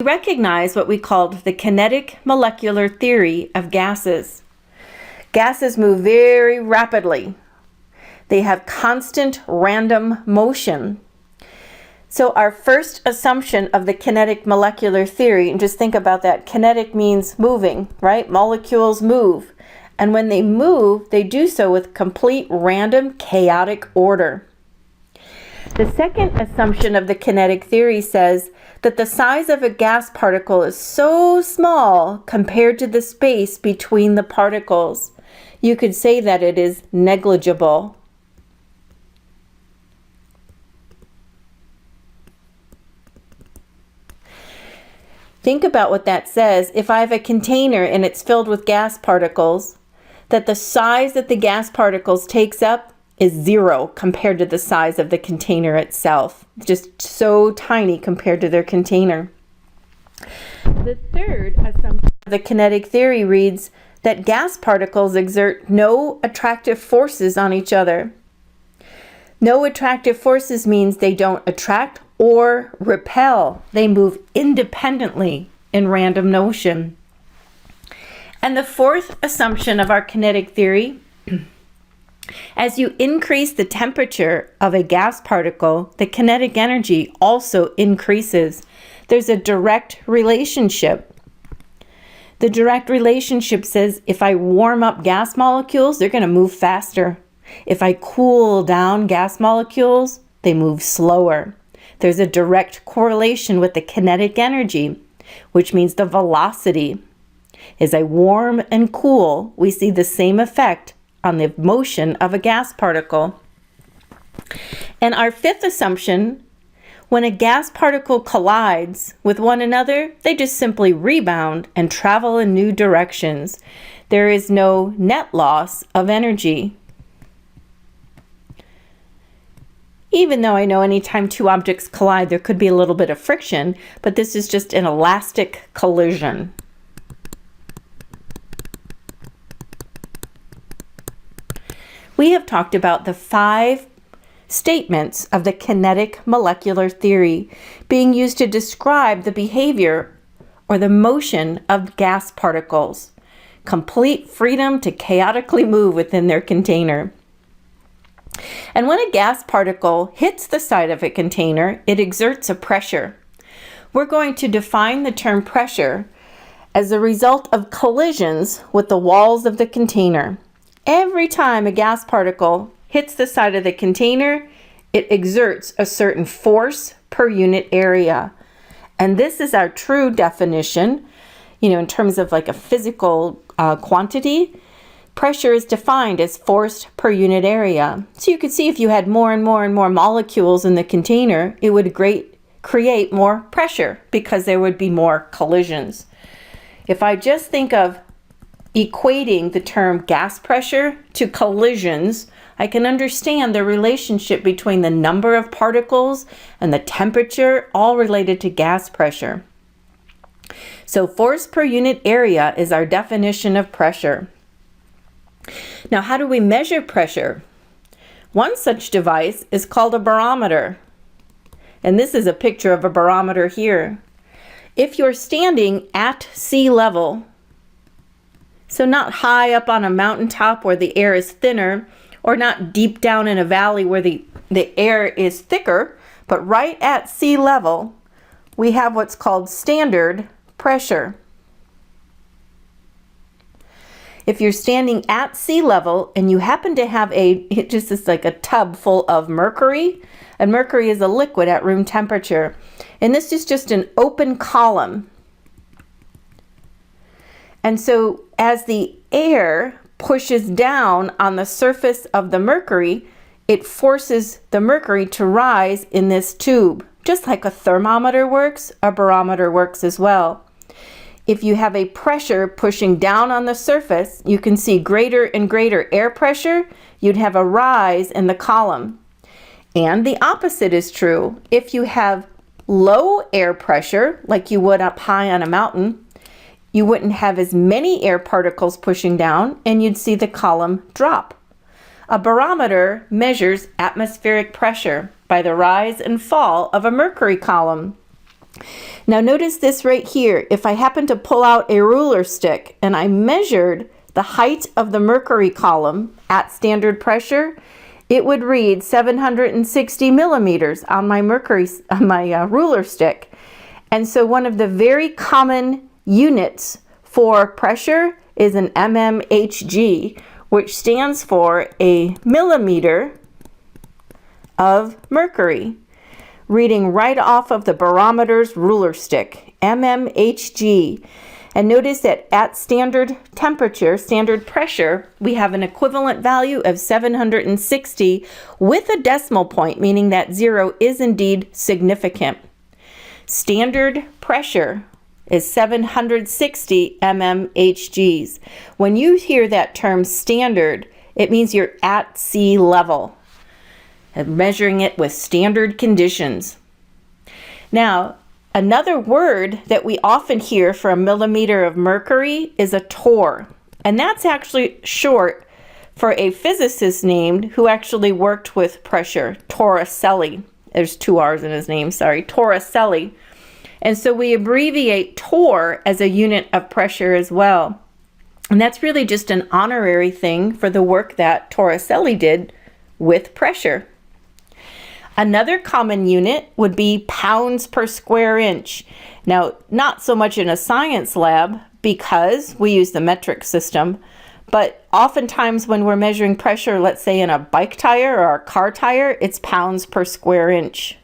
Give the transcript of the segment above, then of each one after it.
We recognize what we called the kinetic molecular theory of gases. Gases move very rapidly. They have constant random motion. So our first assumption of the kinetic molecular theory, and just think about that, kinetic means moving, right? Molecules move. And when they move, they do so with complete random chaotic order. The second assumption of the kinetic theory says that the size of a gas particle is so small compared to the space between the particles. You could say that it is negligible. Think about what that says. If I have a container and it's filled with gas particles, that the size that the gas particles takes up is 0 compared to the size of the container itself. Just so tiny compared to their container. The third assumption of the kinetic theory reads that gas particles exert no attractive forces on each other. No attractive forces means they don't attract or repel. They move independently in random motion. And the fourth assumption of our kinetic theory, as you increase the temperature of a gas particle, the kinetic energy also increases. There's a direct relationship. The direct relationship says if I warm up gas molecules, they're going to move faster. If I cool down gas molecules, they move slower. There's a direct correlation with the kinetic energy, which means the velocity. As I warm and cool, we see the same effect on the motion of a gas particle. And our fifth assumption, when a gas particle collides with one another, they just simply rebound and travel in new directions. There is no net loss of energy. Even though I know anytime two objects collide, there could be a little bit of friction, but this is just an elastic collision. We have talked about the 5 statements of the kinetic molecular theory being used to describe the behavior or the motion of gas particles. Complete freedom to chaotically move within their container. And when a gas particle hits the side of a container, it exerts a pressure. We're going to define the term pressure as a result of collisions with the walls of the container. Every time a gas particle hits the side of the container, it exerts a certain force per unit area. And this is our true definition, in terms of like a physical quantity. Pressure is defined as force per unit area. So you could see if you had more and more and more molecules in the container, it would create more pressure because there would be more collisions. If I just think of equating the term gas pressure to collisions, I can understand the relationship between the number of particles and the temperature, all related to gas pressure. So force per unit area is our definition of pressure. Now, how do we measure pressure? One such device is called a barometer. And this is a picture of a barometer here. If you're standing at sea level, so not high up on a mountaintop where the air is thinner, or not deep down in a valley where the air is thicker, but right at sea level, we have what's called standard pressure. If you're standing at sea level and you happen to have just is like a tub full of mercury, and mercury is a liquid at room temperature, and this is just an open column. And so as the air pushes down on the surface of the mercury, it forces the mercury to rise in this tube. Just like a thermometer works, a barometer works as well. If you have a pressure pushing down on the surface, you can see greater and greater air pressure, you'd have a rise in the column. And the opposite is true. If you have low air pressure, like you would up high on a mountain, you wouldn't have as many air particles pushing down, and you'd see the column drop. A barometer measures atmospheric pressure by the rise and fall of a mercury column. Now notice this right here. If I happen to pull out a ruler stick and I measured the height of the mercury column at standard pressure, it would read 760 millimeters on my ruler stick. And so one of the very common units for pressure is an mmHg, which stands for a millimeter of mercury, reading right off of the barometer's ruler stick, mmHg. And notice that at standard temperature, standard pressure, we have an equivalent value of 760 with a decimal point, meaning that 0 is indeed significant. Standard pressure is 760 mmHgs. When you hear that term standard, it means you're at sea level and measuring it with standard conditions. Now, another word that we often hear for a millimeter of mercury is a torr. And that's actually short for a physicist named who actually worked with pressure, Torricelli. There's 2 R's in his name, sorry, Torricelli. And so we abbreviate torr as a unit of pressure as well. And that's really just an honorary thing for the work that Torricelli did with pressure. Another common unit would be pounds per square inch. Now, not so much in a science lab because we use the metric system, but oftentimes when we're measuring pressure, let's say in a bike tire or a car tire, it's pounds per square inch.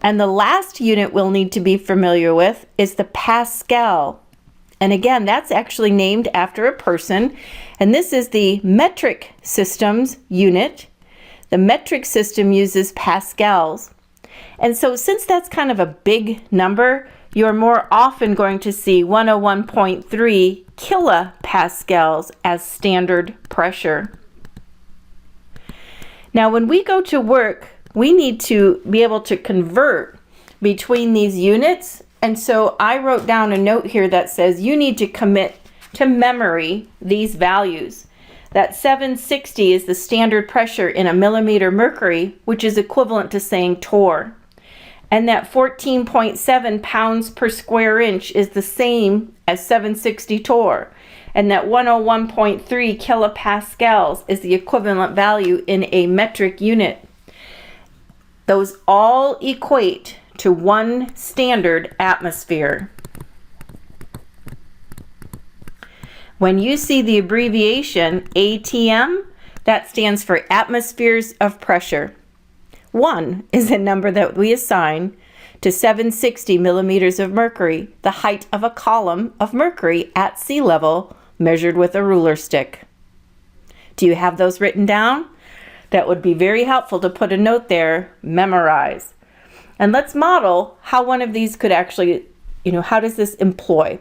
And the last unit we'll need to be familiar with is the Pascal. And again, that's actually named after a person. And this is the metric system's unit. The metric system uses pascals. And so since that's kind of a big number, you're more often going to see 101.3 kilopascals as standard pressure. Now, when we go to work, we need to be able to convert between these units. And so I wrote down a note here that says you need to commit to memory these values. That 760 is the standard pressure in a millimeter mercury, which is equivalent to saying torr. And that 14.7 pounds per square inch is the same as 760 torr. And that 101.3 kilopascals is the equivalent value in a metric unit. Those all equate to one standard atmosphere. When you see the abbreviation ATM, that stands for atmospheres of pressure. 1 is a number that we assign to 760 millimeters of mercury, the height of a column of mercury at sea level measured with a ruler stick. Do you have those written down? That would be very helpful to put a note there, memorize. And let's model how one of these could actually, how does this employ?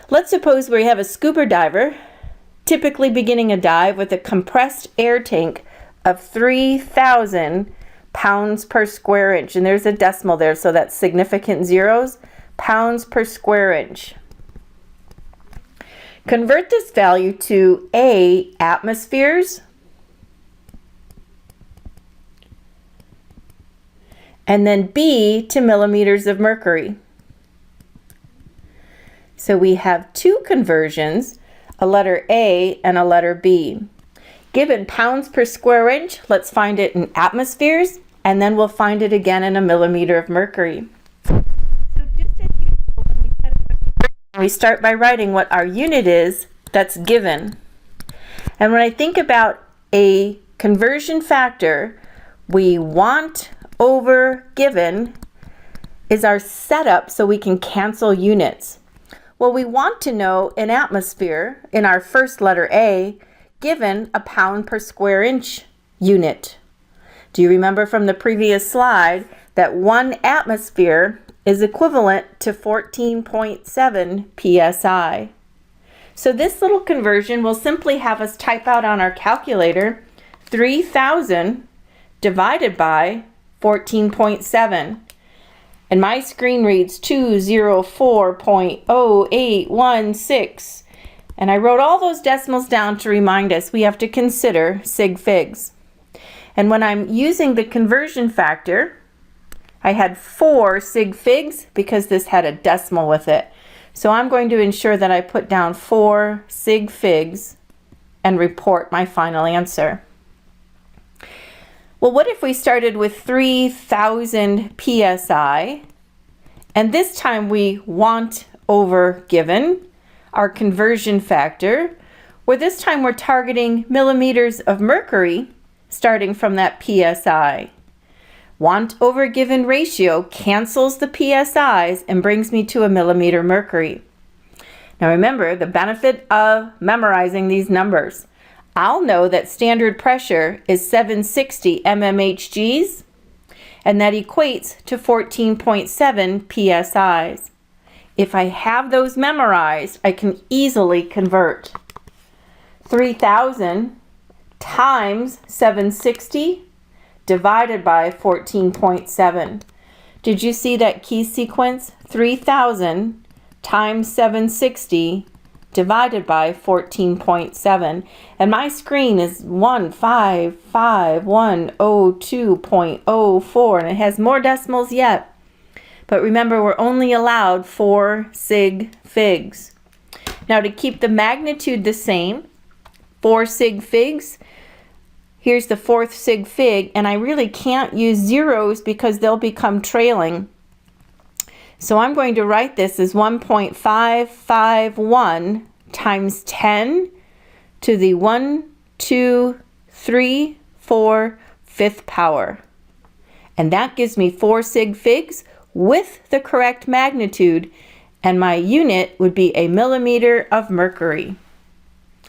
Let's suppose we have a scuba diver, typically beginning a dive with a compressed air tank of 3,000 pounds per square inch. And there's a decimal there, so that's significant zeros, pounds per square inch. Convert this value to A, atmospheres, and then B to millimeters of mercury. So we have 2 conversions, a letter A and a letter B. Given pounds per square inch, let's find it in atmospheres, and then we'll find it again in a millimeter of mercury. So just as usual, when we start by writing what our unit is that's given. And when I think about a conversion factor, we want over given is our setup so we can cancel units. Well, we want to know an atmosphere in our first letter A given a pound per square inch unit. Do you remember from the previous slide that 1 atmosphere is equivalent to 14.7 psi? So this little conversion will simply have us type out on our calculator 3,000 divided by 14.7. And my screen reads 204.0816. And I wrote all those decimals down to remind us we have to consider sig figs. And when I'm using the conversion factor, I had 4 sig figs because this had a decimal with it. So I'm going to ensure that I put down 4 sig figs and report my final answer. Well, what if we started with 3,000 psi, and this time we want over given our conversion factor, where this time we're targeting millimeters of mercury starting from that psi. Want over given ratio cancels the psi's and brings me to a millimeter mercury. Now remember the benefit of memorizing these numbers. I'll know that standard pressure is 760 mmHgs, and that equates to 14.7 psi's. If I have those memorized, I can easily convert 3,000 times 760 divided by 14.7. Did you see that key sequence? 3,000 times 760 divided by 14.7. And my screen is 155,102.04, and it has more decimals yet. But remember, we're only allowed 4 sig figs. Now to keep the magnitude the same, 4 sig figs, here's the 4th sig fig, and I really can't use zeros because they'll become trailing. So I'm going to write this as 1.551 times 10 to the 1, 2, 3, 4, 5th power. And that gives me 4 sig figs with the correct magnitude, and my unit would be a millimeter of mercury.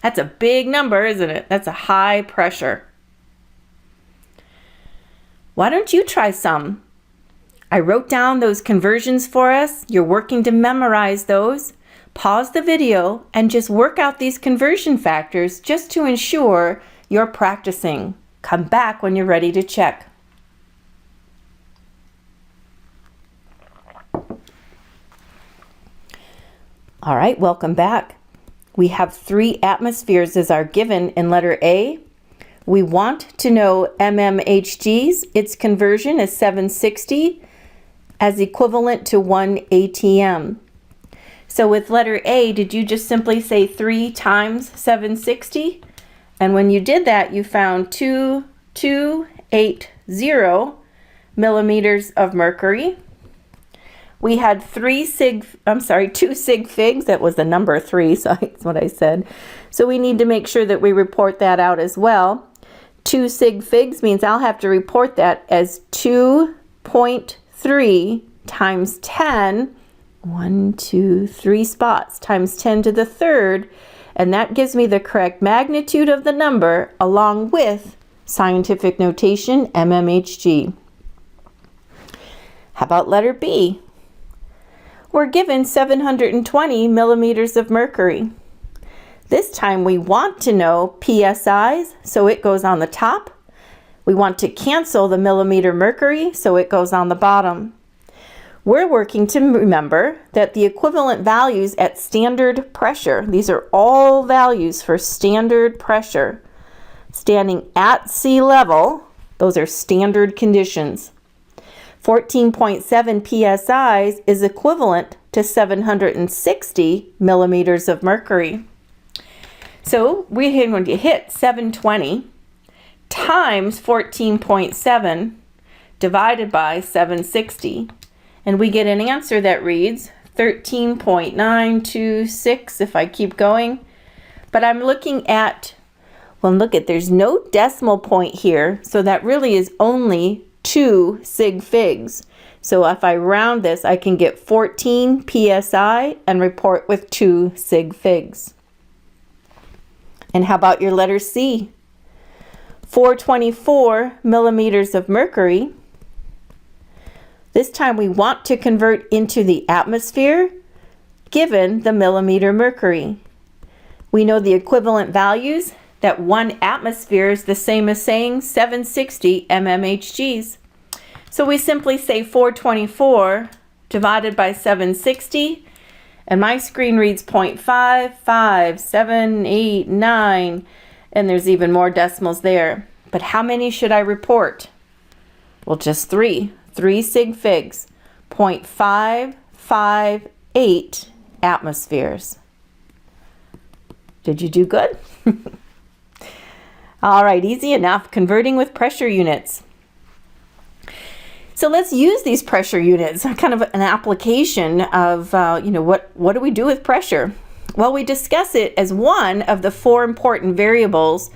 That's a big number, isn't it? That's a high pressure. Why don't you try some? I wrote down those conversions for us. You're working to memorize those. Pause the video and just work out these conversion factors just to ensure you're practicing. Come back when you're ready to check. All right, welcome back. We have 3 atmospheres as our given in letter A. We want to know mmHgs. Its conversion is 760 as equivalent to 1 atm. So with letter A, did you just simply say 3 times 760? And when you did that, you found 280 millimeters of mercury. We had 2 sig figs. That was the number 3, so that's what I said. So we need to make sure that we report that out as well. 2 sig figs means I'll have to report that as 2.3 times 10, 1, 2, 3 spots, times 10 to the 3rd, and that gives me the correct magnitude of the number along with scientific notation mmHg. How about letter B? We're given 720 millimeters of mercury. This time we want to know psi's, so it goes on the top. We want to cancel the millimeter mercury, so it goes on the bottom. We're working to remember that the equivalent values at standard pressure, these are all values for standard pressure, standing at sea level, those are standard conditions. 14.7 psi's is equivalent to 760 millimeters of mercury. So we're going to hit 720 times 14.7 divided by 760. And we get an answer that reads 13.926 if I keep going. But I'm looking at, well, look at, there's no decimal point here, so that really is only 2 sig figs. So if I round this, I can get 14 psi and report with 2 sig figs. And how about your letter C? 424 millimeters of mercury. This time we want to convert into the atmosphere given the millimeter mercury. We know the equivalent values, that 1 atmosphere is the same as saying 760 mmHgs. So we simply say 424 divided by 760, and my screen reads 0.55789, and there's even more decimals there. But how many should I report? Well, just 3. 3 sig figs, 0.558 atmospheres. Did you do good? All right, easy enough. Converting with pressure units. So let's use these pressure units, kind of an application of, what do we do with pressure? Well, we discuss it as one of the 4 important variables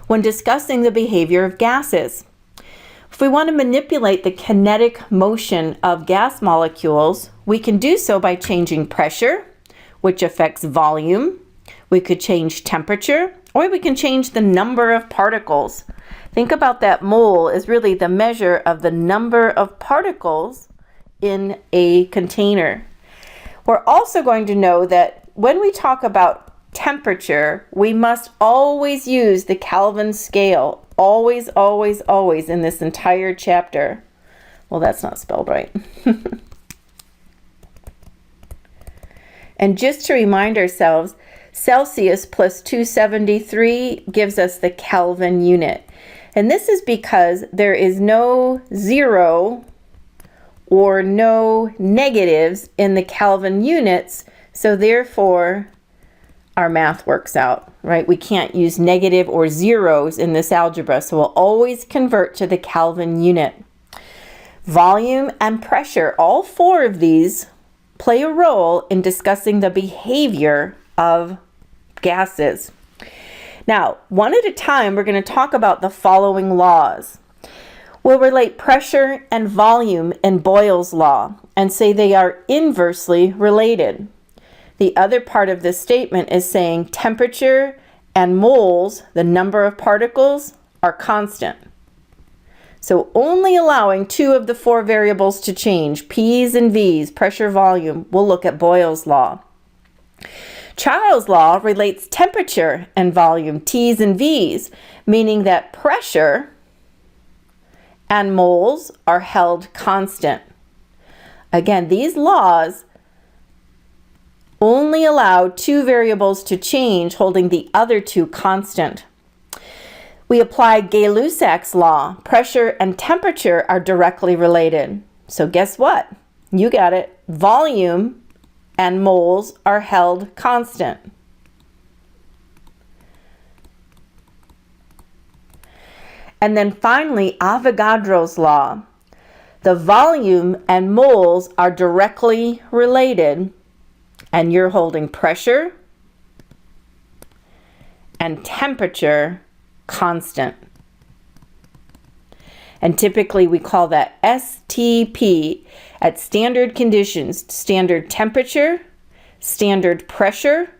when discussing the behavior of gases. If we want to manipulate the kinetic motion of gas molecules, we can do so by changing pressure, which affects volume. We could change temperature, or we can change the number of particles. Think about that mole as really the measure of the number of particles in a container. We're also going to know that when we talk about temperature, we must always use the Kelvin scale. Always, always, always in this entire chapter. Well, that's not spelled right. And just to remind ourselves, Celsius plus 273 gives us the Kelvin unit. And this is because there is no zero or no negatives in the Kelvin units, so therefore our math works out, right? We can't use negative or zeros in this algebra, so we'll always convert to the Kelvin unit. Volume and pressure, all 4 of these play a role in discussing the behavior of gases. Now, one at a time, we're going to talk about the following laws. We'll relate pressure and volume in Boyle's law and say they are inversely related. The other part of this statement is saying temperature and moles, the number of particles, are constant. So only allowing 2 of the 4 variables to change, P's and V's, pressure, volume, we'll look at Boyle's law. Charles' law relates temperature and volume, T's and V's, meaning that pressure and moles are held constant. Again, these laws only allow 2 variables to change, holding the other 2 constant. We apply Gay-Lussac's law. Pressure and temperature are directly related. So guess what? You got it. Volume and moles are held constant. And then finally, Avogadro's law. The volume and moles are directly related, and you're holding pressure and temperature constant. And typically we call that STP, at standard conditions, standard temperature, standard pressure.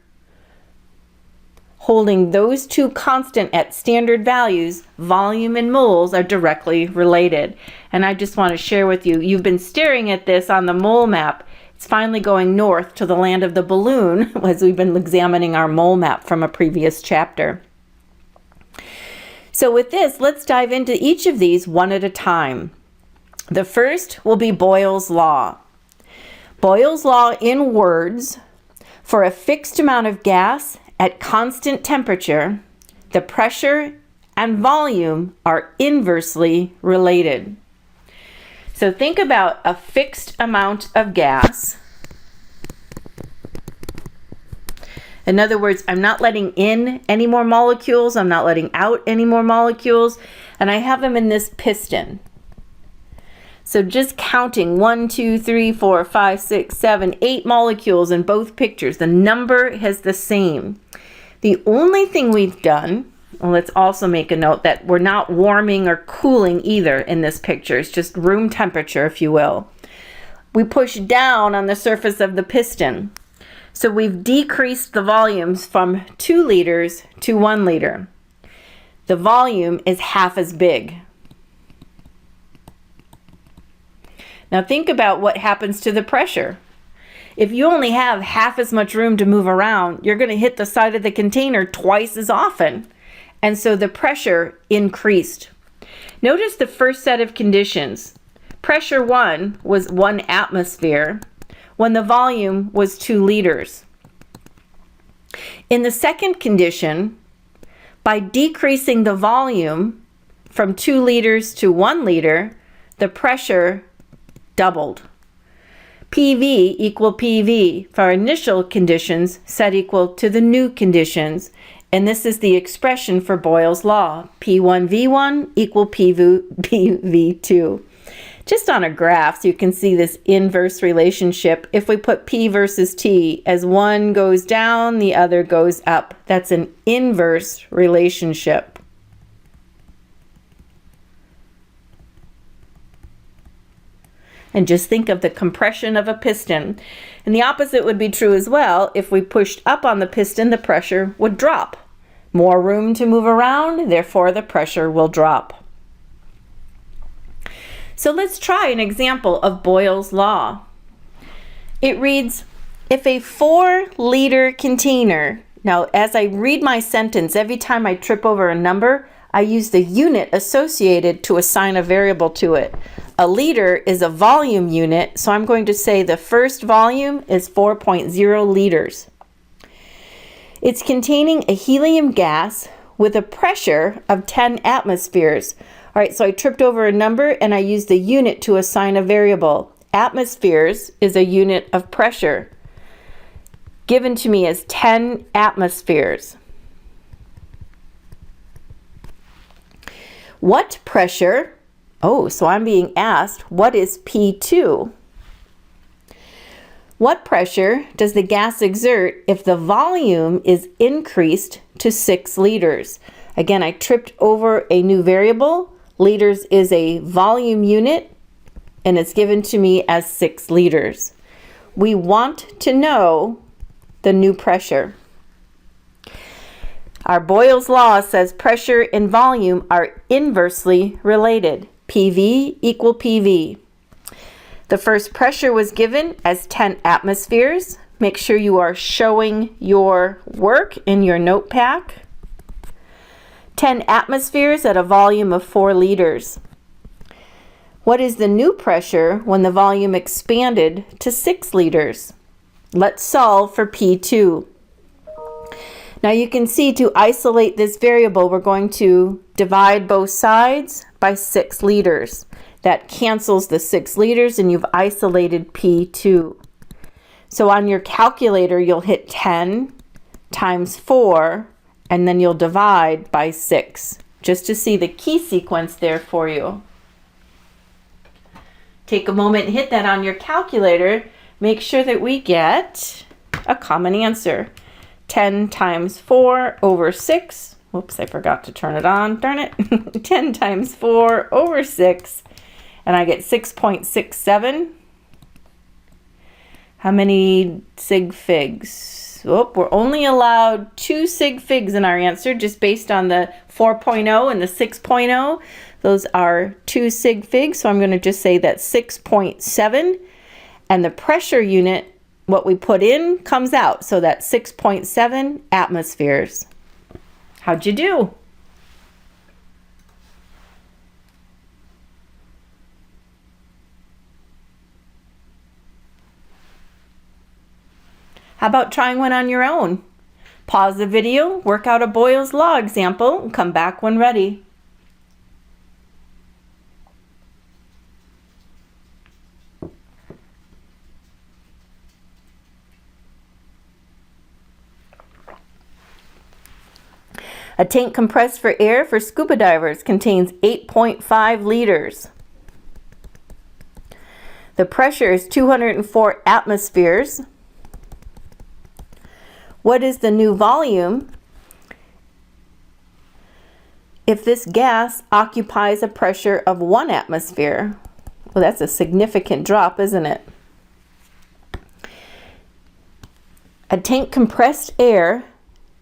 Holding those 2 constant at standard values, volume and moles are directly related. And I just want to share with you, you've been staring at this on the mole map. It's finally going north to the land of the balloon as we've been examining our mole map from a previous chapter. So with this, let's dive into each of these one at a time. The first will be Boyle's law. Boyle's law in words: for a fixed amount of gas at constant temperature, the pressure and volume are inversely related. So think about a fixed amount of gas. In other words, I'm not letting in any more molecules, I'm not letting out any more molecules, and I have them in this piston. So just counting 1, 2, 3, 4, 5, 6, 7, 8 molecules in both pictures. The number is the same. The only thing we've done, well, let's also make a note that we're not warming or cooling either in this picture. It's just room temperature, if you will. We push down on the surface of the piston. So we've decreased the volumes from 2 liters to 1 liter. The volume is half as big. Now think about what happens to the pressure. If you only have half as much room to move around, you're going to hit the side of the container twice as often. And so the pressure increased. Notice the first set of conditions. Pressure 1 was 1 atmosphere when the volume was 2 liters. In the second condition, by decreasing the volume from 2 liters to 1 liter, the pressure doubled. PV equal PV for our initial conditions set equal to the new conditions. And this is the expression for Boyle's law. P1V1 equal PV2. Just on a graph, so you can see this inverse relationship. If we put P versus T, as one goes down, the other goes up. That's an inverse relationship. And just think of the compression of a piston. And the opposite would be true as well. If we pushed up on the piston, the pressure would drop. More room to move around, therefore the pressure will drop. So let's try an example of Boyle's law. It reads, if a 4-liter container, now as I read my sentence, every time I trip over a number, I use the unit associated to assign a variable to it. A liter is a volume unit, so I'm going to say the first volume is 4.0 liters. It's containing a helium gas with a pressure of 10 atmospheres. All right, so I tripped over a number and I used the unit to assign a variable. Atmospheres is a unit of pressure, given to me as 10 atmospheres. What pressure? Oh, so I'm being asked, what is P2? What pressure does the gas exert if the volume is increased to 6 liters? Again, I tripped over a new variable. Liters is a volume unit, and it's given to me as 6 liters. We want to know the new pressure. Our Boyle's law says pressure and volume are inversely related. PV equal PV. The first pressure was given as 10 atmospheres. Make sure you are showing your work in your note pack. 10 atmospheres at a volume of 4 liters. What is the new pressure when the volume expanded to 6 liters? Let's solve for P2. Now you can see to isolate this variable, we're going to divide both sides by 6 liters. That cancels the 6 liters and you've isolated P2. So on your calculator, you'll hit 10 times 4 and then you'll divide by 6, just to see the key sequence there for you. Take a moment and hit that on your calculator. Make sure that we get a common answer. 10 times 4 over 6. Whoops, I forgot to turn it on. Darn it. 10 times 4 over 6. And I get 6.67. How many sig figs? Oh, we're only allowed 2 sig figs in our answer, just based on the 4.0 and the 6.0. Those are 2 sig figs, so I'm going to just say that 6.7. And the pressure unit, what we put in, comes out. So that's 6.7 atmospheres. How'd you do? How about trying one on your own? Pause the video, work out a Boyle's law example, and come back when ready. A tank compressed for air for scuba divers contains 8.5 liters. The pressure is 204 atmospheres. What is the new volume if this gas occupies a pressure of 1 atmosphere? Well, that's a significant drop, isn't it? A tank compressed air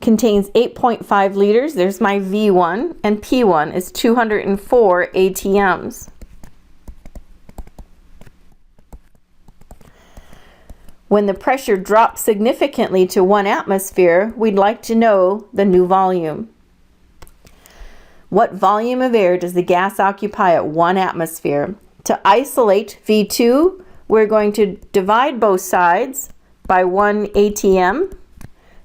contains 8.5 liters. There's my V1, and P1 is 204 ATMs. When the pressure drops significantly to 1 atmosphere, we'd like to know the new volume. What volume of air does the gas occupy at 1 atmosphere? To isolate V2, we're going to divide both sides by 1 ATM.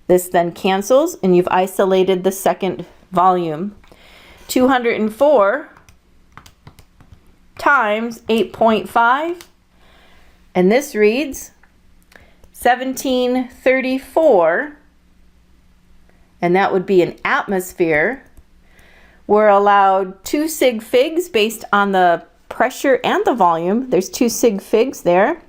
This then cancels, and you've isolated the second volume. 204 times 8.5. And this reads 1734, and that would be an atmosphere. We're allowed 2 sig figs based on the pressure and the volume. There's 2 sig figs there.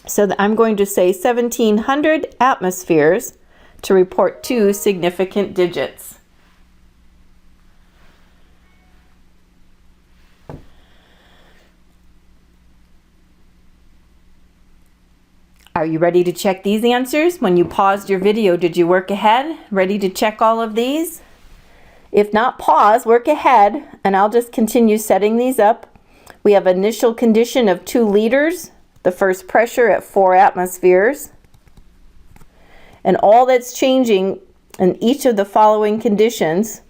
So I'm going to say 1700 atmospheres to report 2 significant digits. Are you ready to check these answers? When you paused your video, did you work ahead? Ready to check all of these? If not, pause, work ahead, and I'll just continue setting these up. We have initial condition of 2 liters, the first pressure at 4 atmospheres. And all that's changing in each of the following conditions,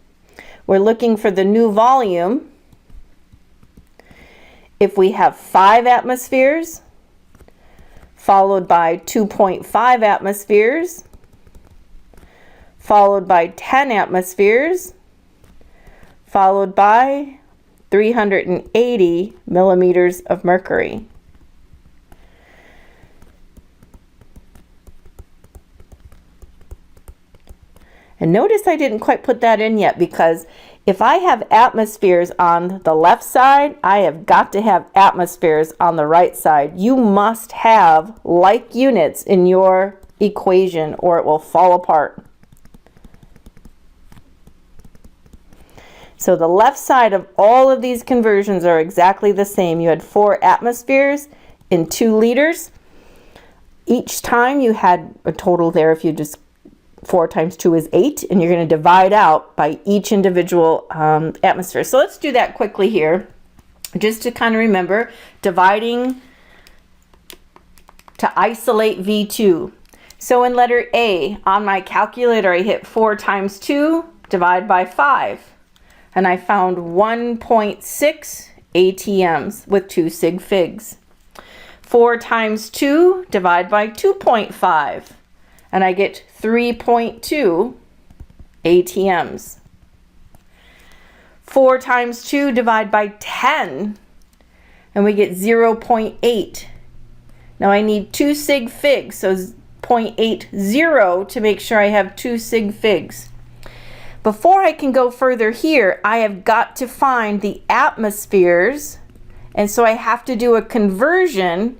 we're looking for the new volume. If we have 5 atmospheres, followed by 2.5 atmospheres, followed by 10 atmospheres, followed by 380 millimeters of mercury. And notice I didn't quite put that in yet, because if I have atmospheres on the left side, I have got to have atmospheres on the right side. You must have like units in your equation or it will fall apart. So the left side of all of these conversions are exactly the same. You had 4 atmospheres in 2 liters. Each time you had a total there, if you just 4 times 2 is 8, and you're going to divide out by each individual atmosphere. So let's do that quickly here, just to kind of remember, dividing to isolate V2. So in letter A, on my calculator, I hit 4 times 2, divide by 5, and I found 1.6 ATMs with 2 sig figs. 4 times 2, divide by 2.5. And I get 3.2 ATMs. 4 times 2 divide by 10, and we get 0.8. Now I need 2 sig figs, so 0.80 to make sure I have 2 sig figs. Before I can go further here, I have got to find the atmospheres, and so I have to do a conversion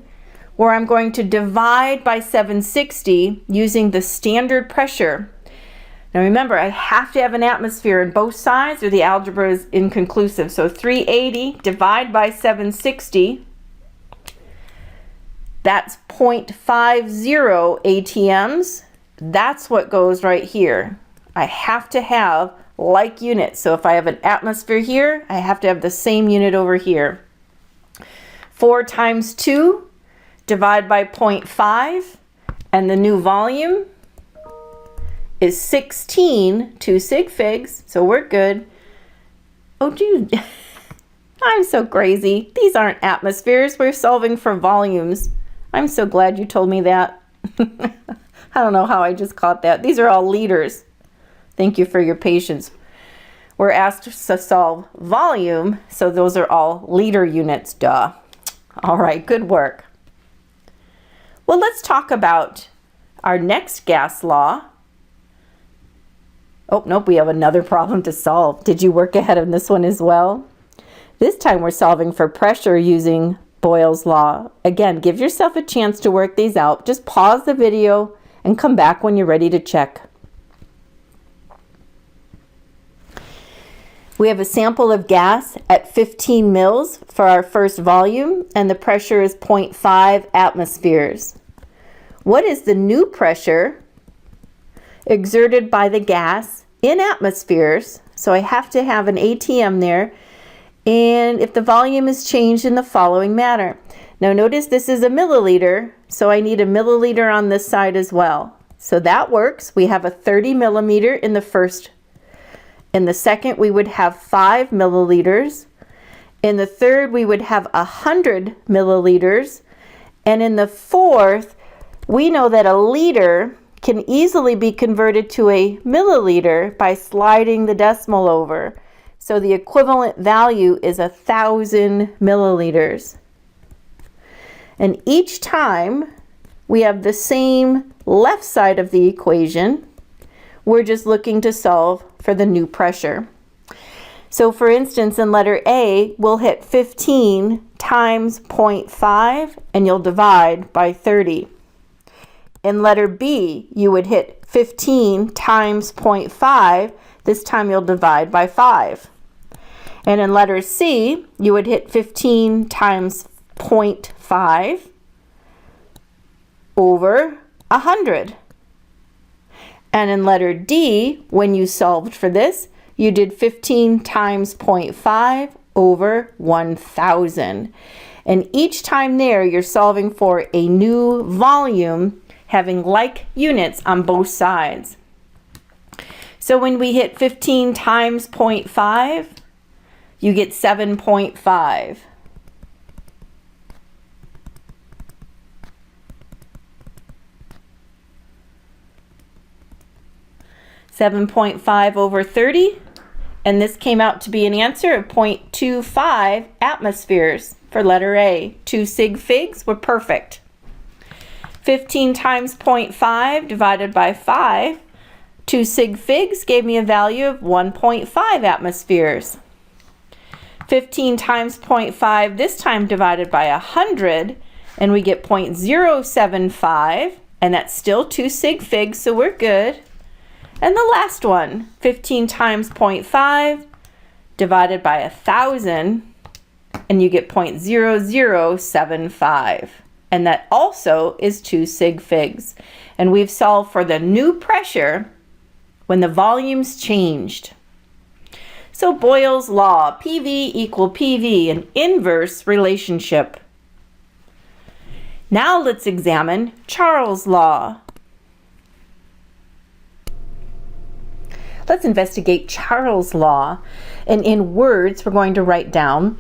where I'm going to divide by 760 using the standard pressure. Now remember, I have to have an atmosphere in both sides or the algebra is inconclusive. So 380 divide by 760, that's 0.50 ATMs. That's what goes right here. I have to have like units. So if I have an atmosphere here, I have to have the same unit over here. 4 times 2, divide by 0.5, and the new volume is 16 2 sig figs, so we're good. Oh dude, I'm so crazy. These aren't atmospheres, we're solving for volumes. I'm so glad you told me that. I don't know how I just caught that. These are all liters. Thank you for your patience. We're asked to solve volume, so those are all liter units, duh. All right, good work. Well, let's talk about our next gas law. Oh, nope, we have another problem to solve. Did you work ahead on this one as well? This time we're solving for pressure using Boyle's law. Again, give yourself a chance to work these out. Just pause the video and come back when you're ready to check. We have a sample of gas at 15 mils for our first volume, and the pressure is 0.5 atmospheres. What is the new pressure exerted by the gas in atmospheres? So I have to have an ATM there, and if the volume is changed in the following manner. Now notice this is a milliliter, so I need a milliliter on this side as well. So that works. We have a 30 millimeter in the first. In the second, we would have 5 milliliters. In the third, we would have 100 milliliters. And in the fourth, we know that a liter can easily be converted to a milliliter by sliding the decimal over. So the equivalent value is 1,000 milliliters. And each time we have the same left side of the equation, we're just looking to solve for the new pressure. So for instance, in letter A, we'll hit 15 times 0.5 and you'll divide by 30. In letter B, you would hit 15 times 0.5. This time you'll divide by 5. And in letter C, you would hit 15 times 0.5 over 100. And in letter D, when you solved for this, you did 15 times 0.5 over 1,000. And each time there, you're solving for a new volume having like units on both sides. So when we hit 15 times 0.5, you get 7.5. 7.5 over 30, and this came out to be an answer of 0.25 atmospheres for letter A. 2 sig figs were perfect. 15 times 0.5 divided by 5, 2 sig figs gave me a value of 1.5 atmospheres. 15 times 0.5 this time divided by 100, and we get 0.075, and that's still 2 sig figs, so we're good. And the last one, 15 times 0.5 divided by 1,000, and you get 0.0075. And that also is 2 sig figs. And we've solved for the new pressure when the volumes changed. So Boyle's law, PV equal PV, an inverse relationship. Now let's examine Charles' law. Let's investigate Charles' law. And in words, we're going to write down,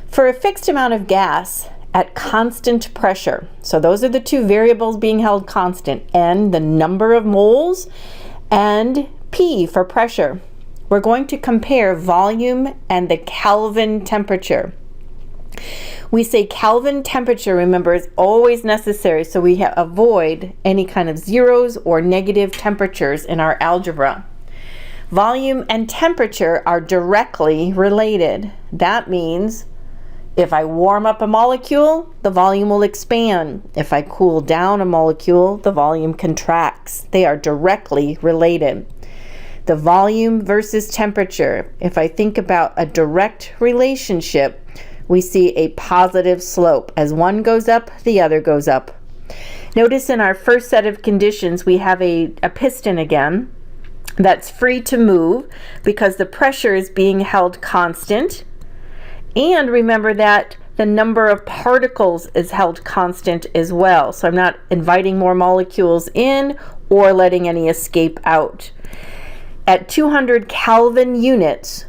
for a fixed amount of gas at constant pressure. So those are the two variables being held constant, N, the number of moles, and P for pressure. We're going to compare volume and the Kelvin temperature. We say Kelvin temperature, remember, is always necessary, so we avoid any kind of zeros or negative temperatures in our algebra. Volume and temperature are directly related. That means if I warm up a molecule, the volume will expand. If I cool down a molecule, the volume contracts. They are directly related. The volume versus temperature. If I think about a direct relationship, we see a positive slope. As one goes up, the other goes up. Notice in our first set of conditions, we have a piston again that's free to move because the pressure is being held constant. And remember that the number of particles is held constant as well. So I'm not inviting more molecules in or letting any escape out. At 200 Kelvin units,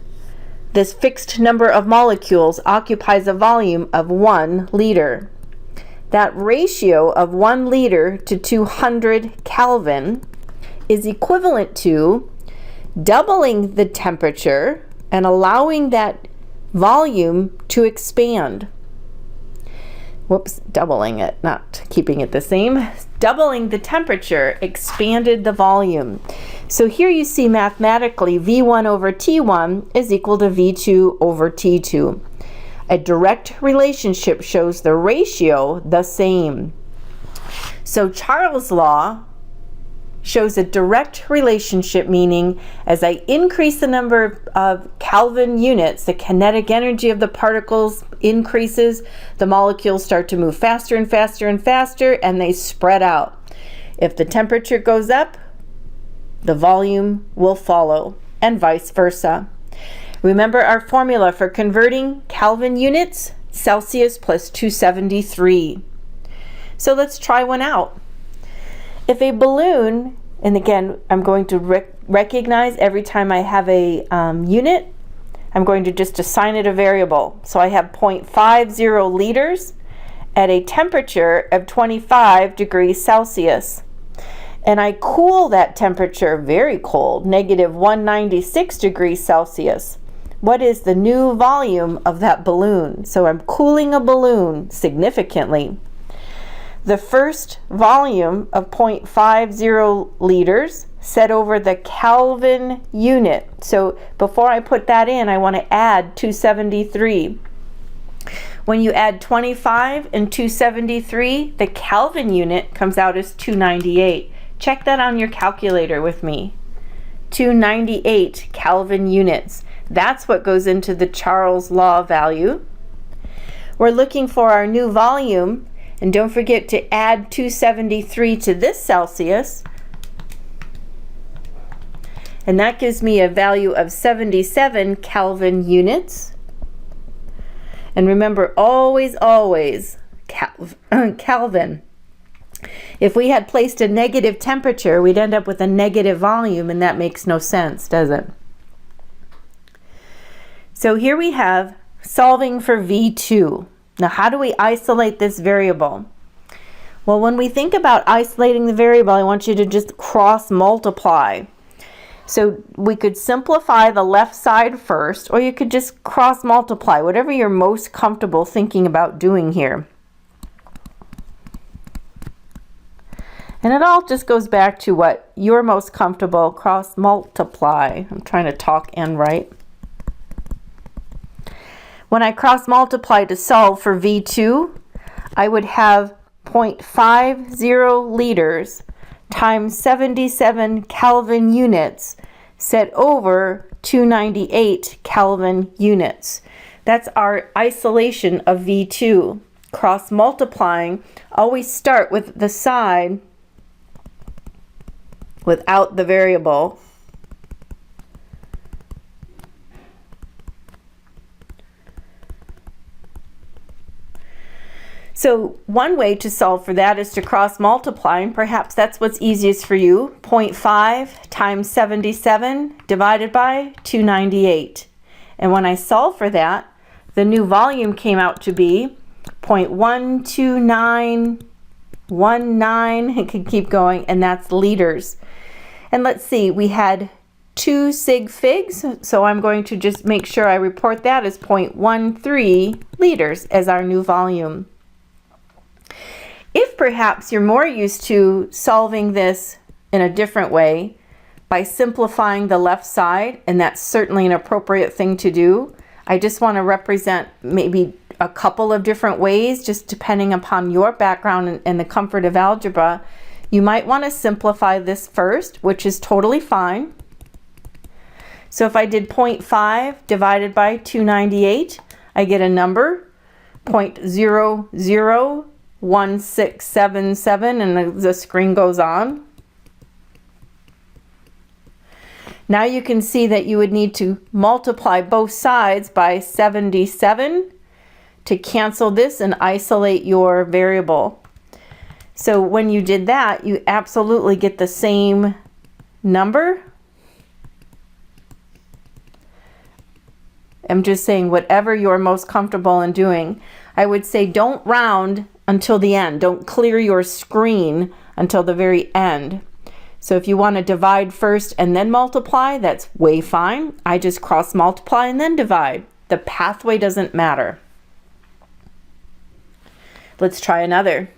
this fixed number of molecules occupies a volume of 1 liter. That ratio of 1 liter to 200 Kelvin is equivalent to doubling the temperature and allowing that volume to expand. Whoops, doubling it, not keeping it the same. Doubling the temperature expanded the volume. So here you see mathematically V1 over T1 is equal to V2 over T2. A direct relationship shows the ratio the same. So Charles' law shows a direct relationship, meaning as I increase the number of Kelvin units, the kinetic energy of the particles increases, the molecules start to move faster and faster and faster, and they spread out. If the temperature goes up, the volume will follow, and vice versa. Remember our formula for converting Kelvin units? Celsius plus 273. So let's try one out. If a balloon, and again, I'm going to recognize every time I have a unit, I'm going to just assign it a variable. So I have 0.50 liters at a temperature of 25 degrees Celsius. And I cool that temperature very cold, negative 196 degrees Celsius. What is the new volume of that balloon? So I'm cooling a balloon significantly. the first volume of 0.50 liters set over the Kelvin unit. So before I put that in, I want to add 273. When you add 25 and 273, the Kelvin unit comes out as 298. Check that on your calculator with me. 298 Kelvin units. That's what goes into the Charles law value. We're looking for our new volume, and don't forget to add 273 to this Celsius. And that gives me a value of 77 Kelvin units. And remember, always, always, Kelvin. If we had placed a negative temperature, we'd end up with a negative volume, and that makes no sense, does it? So here we have solving for V2. Now, how do we isolate this variable? Well, when we think about isolating the variable, I want you to just cross multiply. So we could simplify the left side first, or you could just cross multiply, whatever you're most comfortable thinking about doing here. And it all just goes back to what you're most comfortable, cross multiply. I'm trying to talk and write. When I cross multiply to solve for V2, I would have 0.50 liters times 77 Kelvin units set over 298 Kelvin units. That's our isolation of V2. Cross multiplying, always start with the side without the variable. So one way to solve for that is to cross multiply, and perhaps that's what's easiest for you. 0.5 times 77 divided by 298. And when I solve for that, the new volume came out to be 0.12919. It could keep going, and that's liters. And let's see, we had 2 sig figs, so I'm going to just make sure I report that as 0.13 liters as our new volume. If perhaps you're more used to solving this in a different way by simplifying the left side, and that's certainly an appropriate thing to do, I just want to represent maybe a couple of different ways, just depending upon your background and the comfort of algebra. You might want to simplify this first, which is totally fine. So if I did 0.5 divided by 298, I get a number, 0.001677, and the screen goes on. Now you can see that you would need to multiply both sides by 77 to cancel this and isolate your variable. So when you did that, you absolutely get the same number. I'm just saying whatever you're most comfortable in doing. I would say don't round until the end. Don't clear your screen until the very end. So if you want to divide first and then multiply, that's way fine. I just cross multiply and then divide. The pathway doesn't matter. Let's try another.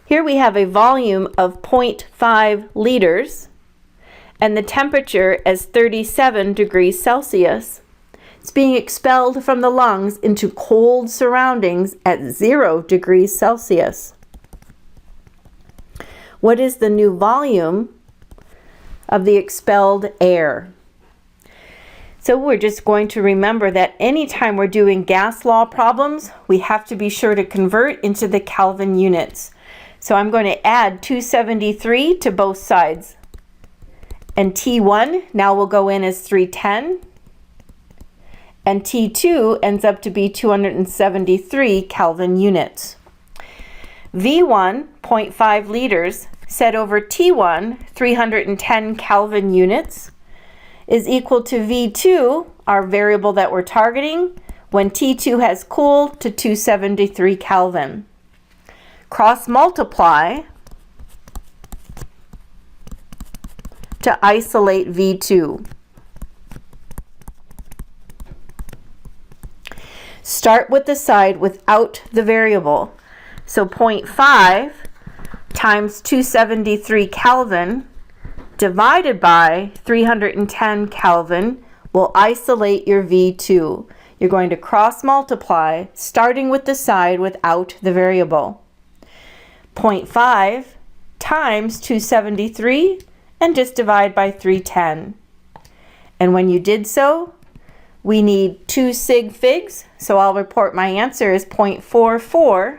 Here we have a volume of 0.5 liters and the temperature as 37 degrees Celsius. It's being expelled from the lungs into cold surroundings at 0 degrees Celsius. What is the new volume of the expelled air? So we're just going to remember that anytime we're doing gas law problems, we have to be sure to convert into the Kelvin units. So I'm going to add 273 to both sides. And T1 now will go in as 310. And T2 ends up to be 273 Kelvin units. V1, 0.5 liters, set over T1, 310 Kelvin units, is equal to V2, our variable that we're targeting, when T2 has cooled to 273 Kelvin. Cross multiply to isolate V2. Start with the side without the variable. So 0.5 times 273 Kelvin divided by 310 Kelvin will isolate your V2. You're going to cross multiply, starting with the side without the variable. 0.5 times 273 and just divide by 310. And when you did so, we need 2 sig figs, so I'll report my answer is 0.44.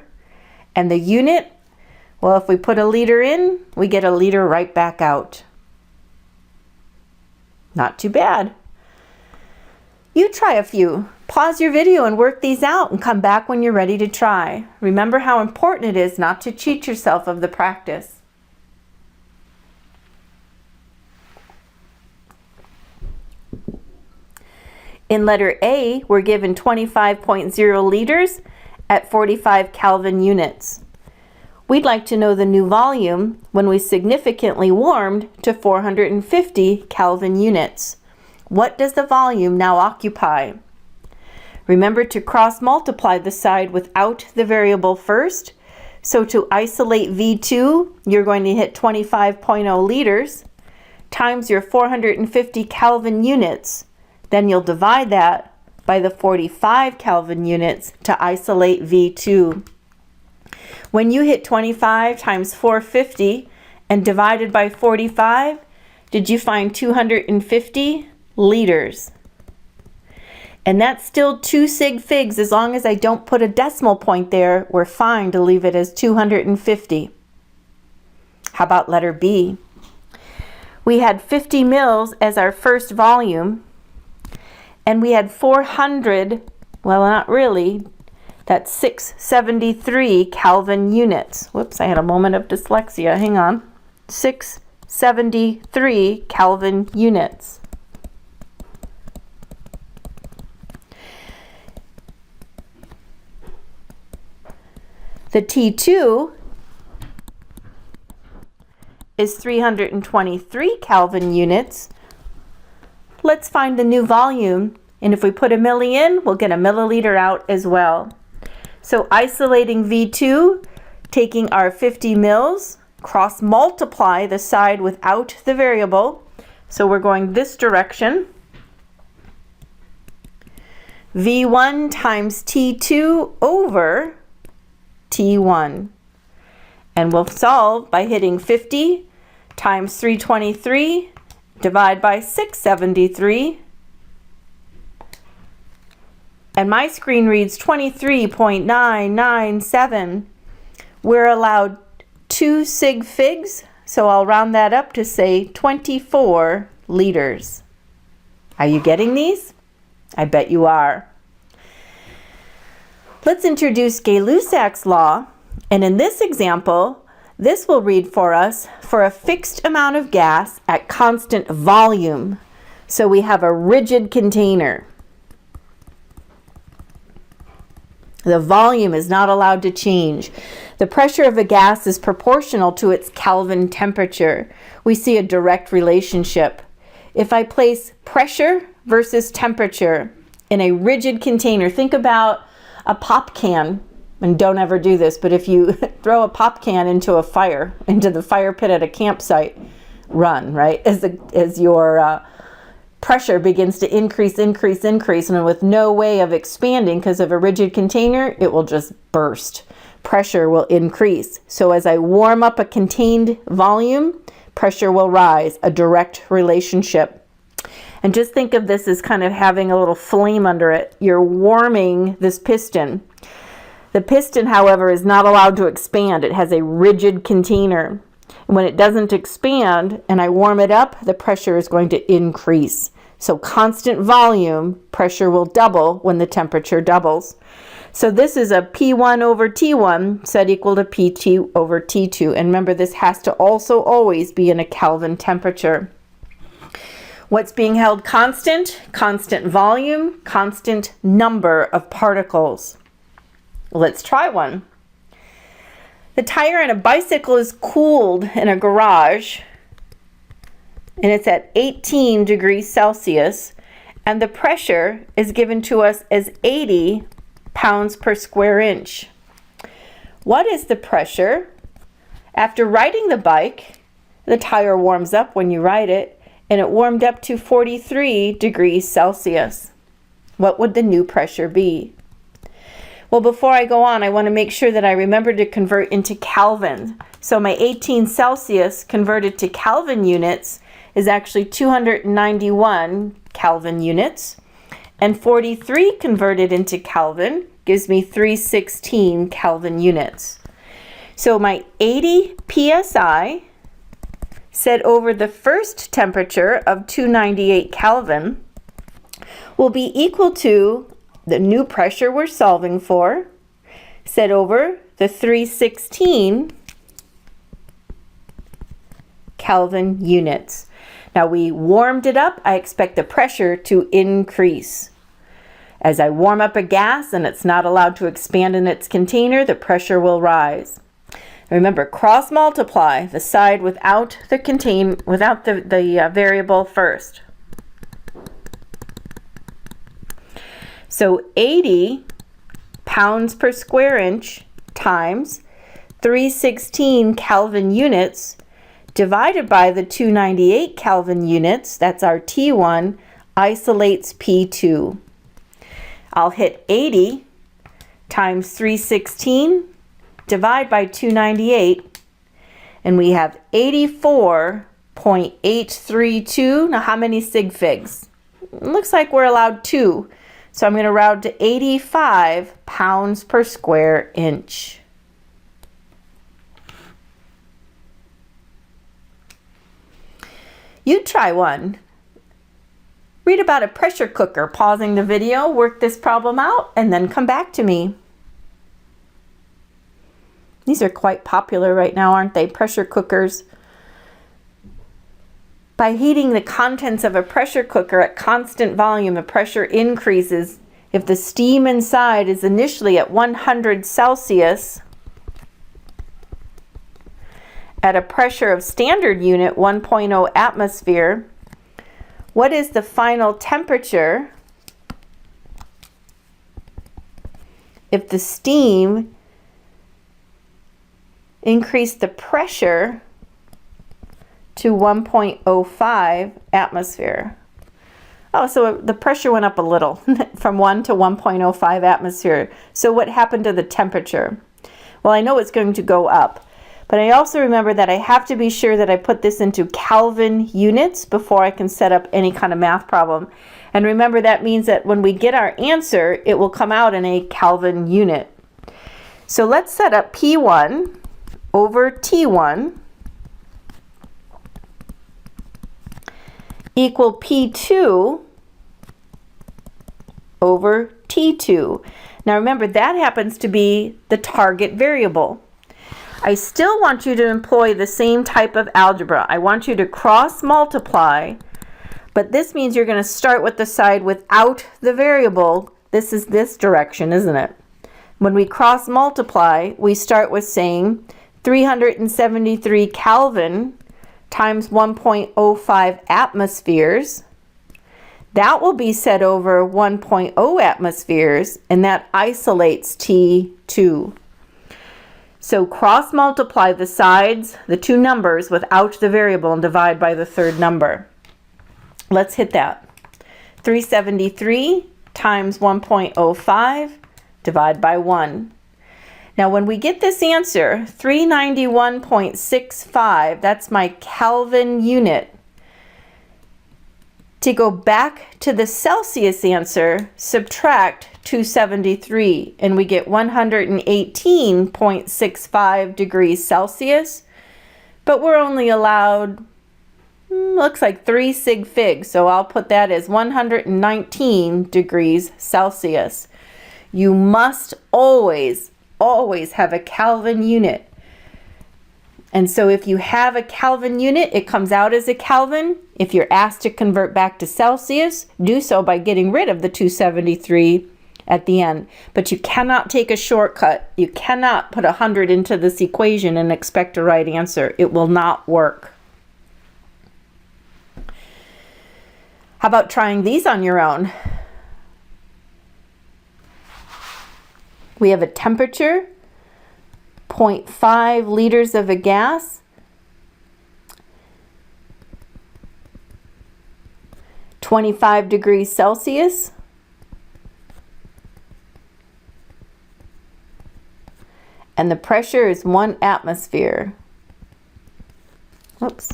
And the unit, well, if we put a liter in, we get a liter right back out. Not too bad. You try a few. Pause your video and work these out and come back when you're ready to try. Remember how important it is not to cheat yourself of the practice. In letter A, we're given 25.0 liters at 45 Kelvin units. We'd like to know the new volume when we significantly warmed to 450 Kelvin units. What does the volume now occupy? Remember to cross multiply the side without the variable first. So to isolate V2, you're going to hit 25.0 liters times your 450 Kelvin units. Then you'll divide that by the 45 Kelvin units to isolate V2. When you hit 25 times 450 and divided by 45, did you find 250 liters? And that's still 2 sig figs. As long as I don't put a decimal point there, we're fine to leave it as 250. How about letter B? We had 50 mils as our first volume, and we had 400, well, not really, that's 673 Kelvin units. Whoops, I had a moment of dyslexia, hang on. 673 Kelvin units. The T2 is 323 Kelvin units. Let's find the new volume, and if we put a milli in, we'll get a milliliter out as well. So isolating V2, taking our 50 mils, cross multiply the side without the variable. So we're going this direction. V1 times T2 over T1. And we'll solve by hitting 50 times 323, divide by 673. And my screen reads 23.997. We're allowed 2 sig figs, so I'll round that up to say 24 liters. Are you getting these? I bet you are. Let's introduce Gay-Lussac's law, and in this example, this will read for us for a fixed amount of gas at constant volume. So we have a rigid container. The volume is not allowed to change. The pressure of a gas is proportional to its Kelvin temperature. We see a direct relationship. If I place pressure versus temperature in a rigid container, think about a pop can, and don't ever do this, but if you throw a pop can into a fire, into the fire pit at a campsite, run, right? As your pressure begins to increase, and with no way of expanding because of a rigid container, it will just burst. Pressure will increase. So as I warm up a contained volume, pressure will rise, a direct relationship. And just think of this as kind of having a little flame under it. You're warming this piston. The piston, however, is not allowed to expand. It has a rigid container. And when it doesn't expand and I warm it up, the pressure is going to increase. So constant volume, pressure will double when the temperature doubles. So this is a P1 over T1 set equal to PT over T2. And remember, this has to also always be in a Kelvin temperature. What's being held constant? Constant volume, constant number of particles. Let's try one. The tire on a bicycle is cooled in a garage, and it's at 18 degrees Celsius, and the pressure is given to us as 80 pounds per square inch. What is the pressure after riding the bike? The tire warms up when you ride it, and it warmed up to 43 degrees Celsius. What would the new pressure be? Well, before I go on, I want to make sure that I remember to convert into Kelvin. So my 18 Celsius converted to Kelvin units is actually 291 Kelvin units. And 43 converted into Kelvin gives me 316 Kelvin units. So my 80 psi set over the first temperature of 298 Kelvin will be equal to the new pressure we're solving for, set over the 316 Kelvin units. Now we warmed it up. I expect the pressure to increase. As I warm up a gas and it's not allowed to expand in its container, the pressure will rise. Remember, cross multiply the side without the variable first. So 80 pounds per square inch times 316 Kelvin units divided by the 298 Kelvin units, that's our T1, isolates P2. I'll hit 80 times 316 divide by 298, and we have 84.832. Now how many sig figs? It looks like we're allowed 2. So I'm going to round to 85 pounds per square inch. You try one. Read about a pressure cooker, pausing the video, work this problem out, and then come back to me. These are quite popular right now, aren't they? Pressure cookers. By heating the contents of a pressure cooker at constant volume, the pressure increases. If the steam inside is initially at 100 Celsius, at a pressure of standard unit 1.0 atmosphere, what is the final temperature if the steam increased the pressure to 1.05 atmosphere? Oh, so the pressure went up a little from 1 to 1.05 atmosphere. So what happened to the temperature? Well, I know it's going to go up, but I also remember that I have to be sure that I put this into Kelvin units before I can set up any kind of math problem. And remember, that means that when we get our answer, it will come out in a Kelvin unit. So let's set up P1 over T1 equal P2 over T2. Now remember, that happens to be the target variable. I still want you to employ the same type of algebra. I want you to cross multiply, but this means you're going to start with the side without the variable. This is this direction, isn't it? When we cross multiply, we start with saying 373 Kelvin times 1.05 atmospheres. That will be set over 1.0 atmospheres, and that isolates T2. So cross multiply the sides, the two numbers, without the variable and divide by the third number. Let's hit that. 373 times 1.05 divide by 1. Now when we get this answer, 391.65, that's my Kelvin unit. To go back to the Celsius answer, subtract 273, and we get 118.65 degrees Celsius, but we're only allowed, looks like 3 sig figs, so I'll put that as 119 degrees Celsius. You must always have a Kelvin unit. And so if you have a Kelvin unit, it comes out as a Kelvin. If you're asked to convert back to Celsius, do so by getting rid of the 273 at the end. But you cannot take a shortcut. You cannot put 100 into this equation and expect a right answer. It will not work. How about trying these on your own? We have a temperature 0.5 liters of a gas, 25 degrees Celsius, and the pressure is 1 atmosphere. Oops.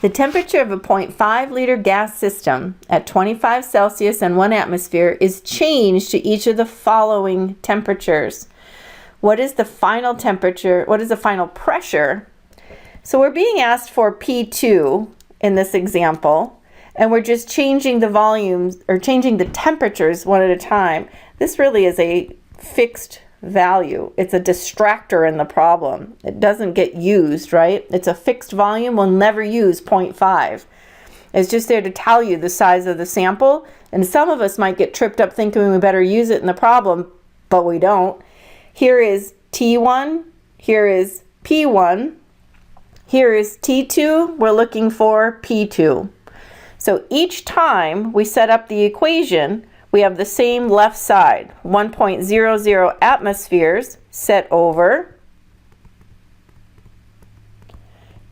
The temperature of a 0.5 liter gas system at 25 Celsius and 1 atmosphere is changed to each of the following temperatures. What is the final temperature? What is the final pressure? So we're being asked for P2 in this example, and we're just changing the volumes or changing the temperatures one at a time. This really is a fixed value. It's a distractor in the problem. It doesn't get used, right? It's a fixed volume. We'll never use 0.5. It's just there to tell you the size of the sample. And some of us might get tripped up thinking we better use it in the problem, but we don't. Here is T1. Here is P1. Here is T2. We're looking for P2. So each time we set up the equation, we have the same left side, 1.00 atmospheres set over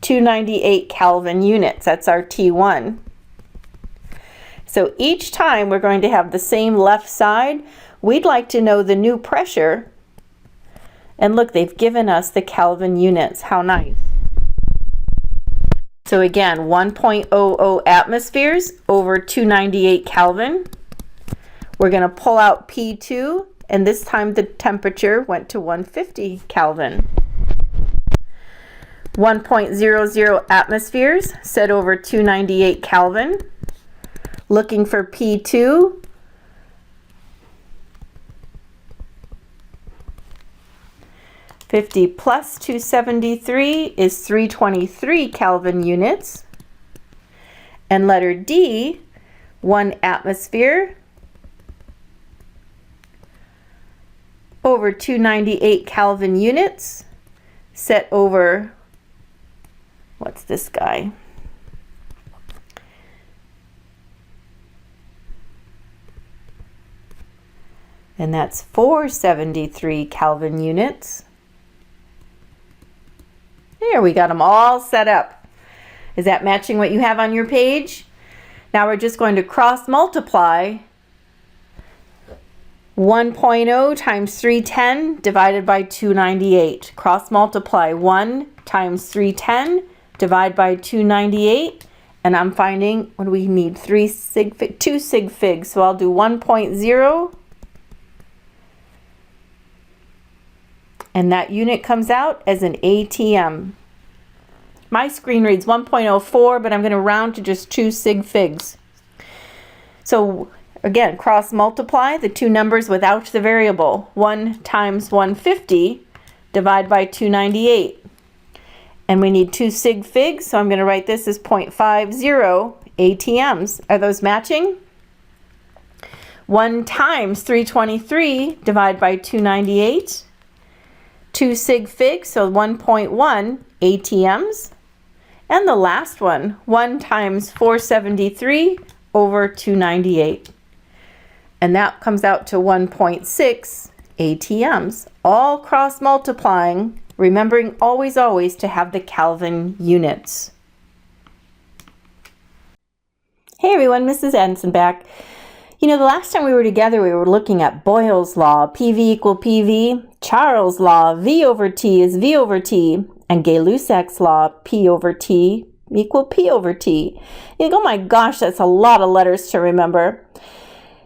298 Kelvin units. That's our T1. So each time we're going to have the same left side. We'd like to know the new pressure. And look, they've given us the Kelvin units. How nice. So again, 1.00 atmospheres over 298 Kelvin. We're going to pull out P2, and this time the temperature went to 150 Kelvin. 1.00 atmospheres set over 298 Kelvin. Looking for P2. (50 plus 273 is 323 Kelvin units. And letter D, 1 atmosphere over 298 Kelvin units set over, what's this guy? And that's 473 Kelvin units. There, we got them all set up. Is that matching what you have on your page? Now we're just going to cross multiply 1.0 times 310 divided by 298. Cross multiply 1 times 310 divided by 298. And I'm finding, what do we need? 2 sig figs. So I'll do 1.0. And that unit comes out as an ATM. My screen reads 1.04, but I'm going to round to just 2 sig figs. So again, cross multiply the two numbers without the variable. 1 times 150 divided by 298. And we need 2 sig figs, so I'm going to write this as 0.50 ATMs. Are those matching? 1 times 323 divided by 298. 2 sig figs, so 1.1 ATMs. And the last one, 1 times 473 over 298. And that comes out to 1.6 ATMs, all cross multiplying, remembering always to have the Kelvin units. Hey everyone, Mrs. Anson back. You know, the last time we were together, we were looking at Boyle's law, PV equal PV, Charles' law, V over T is V over T, and Gay-Lussac's law, P over T equal P over T. You think, oh my gosh, that's a lot of letters to remember.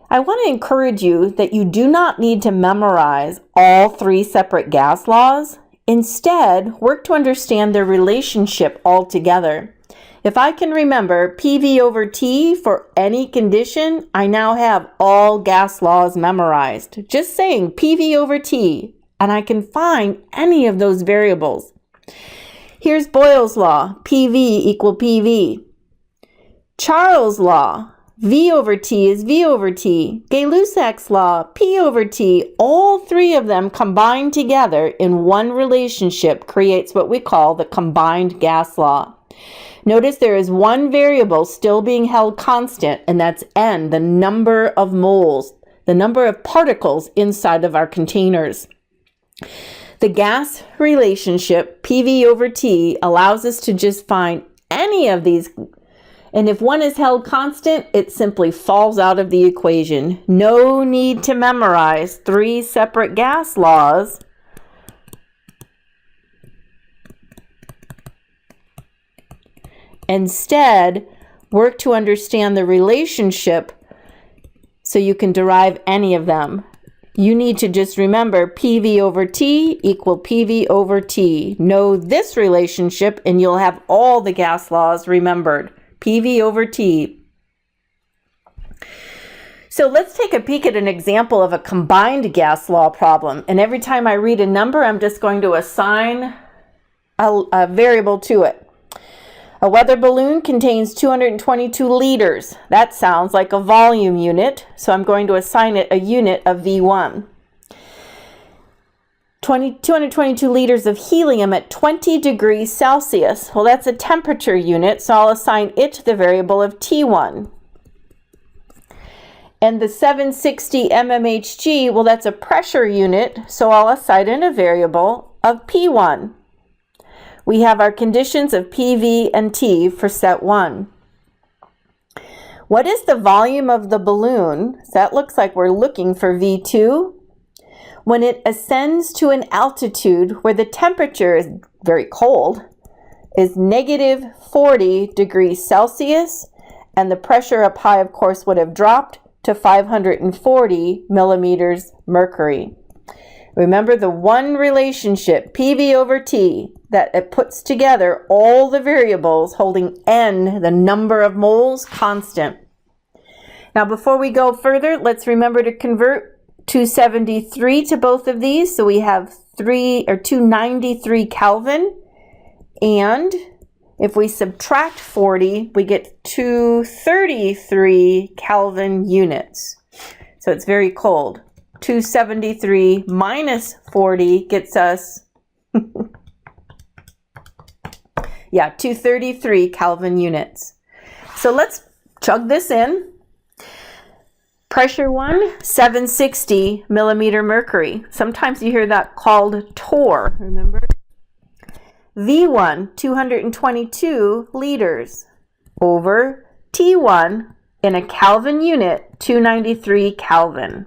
I want to encourage you that you do not need to memorize all 3 separate gas laws. Instead, work to understand their relationship altogether. If I can remember PV over T for any condition, I now have all gas laws memorized. Just saying PV over T, and I can find any of those variables. Here's Boyle's law, PV equal PV. Charles' law, V over T is V over T. Gay-Lussac's law, P over T. All 3 of them combined together in one relationship creates what we call the combined gas law. Notice there is one variable still being held constant, and that's N, the number of moles, the number of particles inside of our containers. The gas relationship, PV over T, allows us to just find any of these, and if one is held constant, it simply falls out of the equation. No need to memorize 3 separate gas laws. Instead, work to understand the relationship so you can derive any of them. You need to just remember PV over T equal PV over T. Know this relationship and you'll have all the gas laws remembered. PV over T. So let's take a peek at an example of a combined gas law problem. And every time I read a number, I'm just going to assign a variable to it. A weather balloon contains 222 liters. That sounds like a volume unit, so I'm going to assign it a unit of V1. 222 liters of helium at 20 degrees Celsius. Well, that's a temperature unit, so I'll assign it the variable of T1. And the 760 mmHg, well, that's a pressure unit, so I'll assign it a variable of P1. We have our conditions of PV and T for set 1. What is the volume of the balloon? So that looks like we're looking for V2. When it ascends to an altitude where the temperature is very cold, is negative 40 degrees Celsius, and the pressure up high, of course, would have dropped to 540 millimeters mercury. Remember the one relationship, PV over T, that it puts together all the variables holding N, the number of moles, constant. Now before we go further, let's remember to convert 273 to both of these. So we have 293 Kelvin, and if we subtract 40, we get 233 Kelvin units. So it's very cold. 273 minus 40 gets us, 233 Kelvin units. So let's chug this in. Pressure 1, 760 millimeter mercury. Sometimes you hear that called torr, remember? V1, 222 liters over T1 in a Kelvin unit, 293 Kelvin.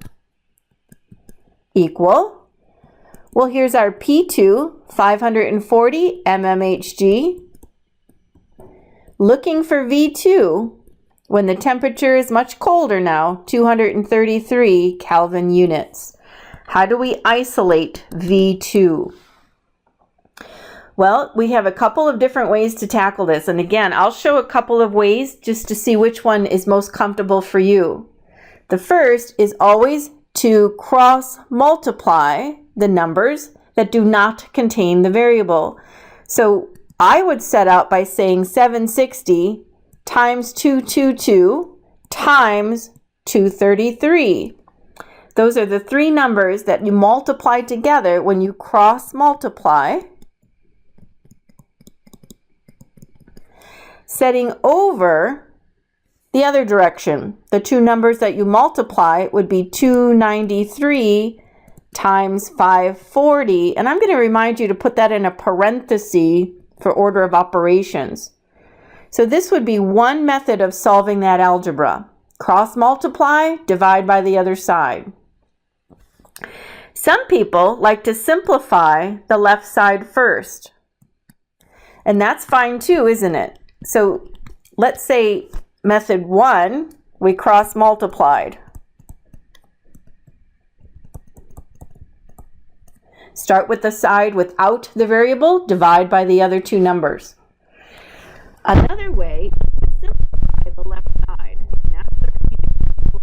Equal, well, here's our P2, 540 mmHg. Looking for V2, when the temperature is much colder now, 233 Kelvin units. How do we isolate V2? Well, we have a couple of different ways to tackle this. And again, I'll show a couple of ways just to see which one is most comfortable for you. The first is always to cross multiply the numbers that do not contain the variable. So I would set out by saying 760 times 222 times 233. Those are the three numbers that you multiply together when you cross multiply. Setting over the other direction, the two numbers that you multiply would be 293 times 540. And I'm going to remind you to put that in a parenthesis for order of operations. So this would be one method of solving that algebra. Cross multiply, divide by the other side. Some people like to simplify the left side first. And that's fine too, isn't it? So let's say method 1, we cross multiplied. Start with the side without the variable, divide by the other two numbers. Another way is to simplify the left side. And that's the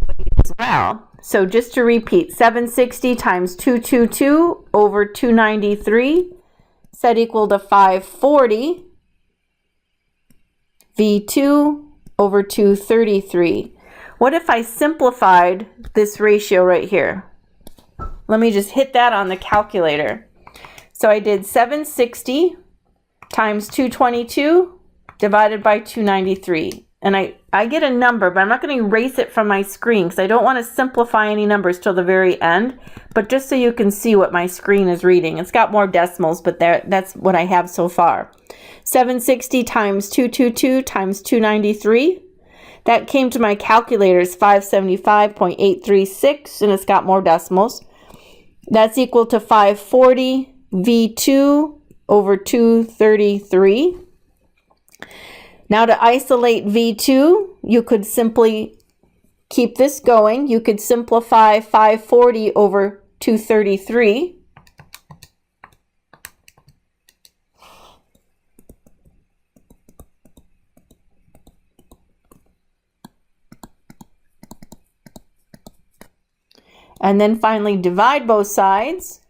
way as well. So just to repeat, 760 times 222 over 293 set equal to 540. V2 over 233. What if I simplified this ratio right here? Let me just hit that on the calculator. So I did 760 times 222 divided by 293. And I get a number, but I'm not going to erase it from my screen because I don't want to simplify any numbers till the very end. But just so you can see what my screen is reading. It's got more decimals, but that's what I have so far. 760 times 222 times 293. That came to my calculator as 575.836, and it's got more decimals. That's equal to 540 V2 over 233. Now to isolate V2, you could simply keep this going. You could simplify 540 over 233. And then finally divide both sides.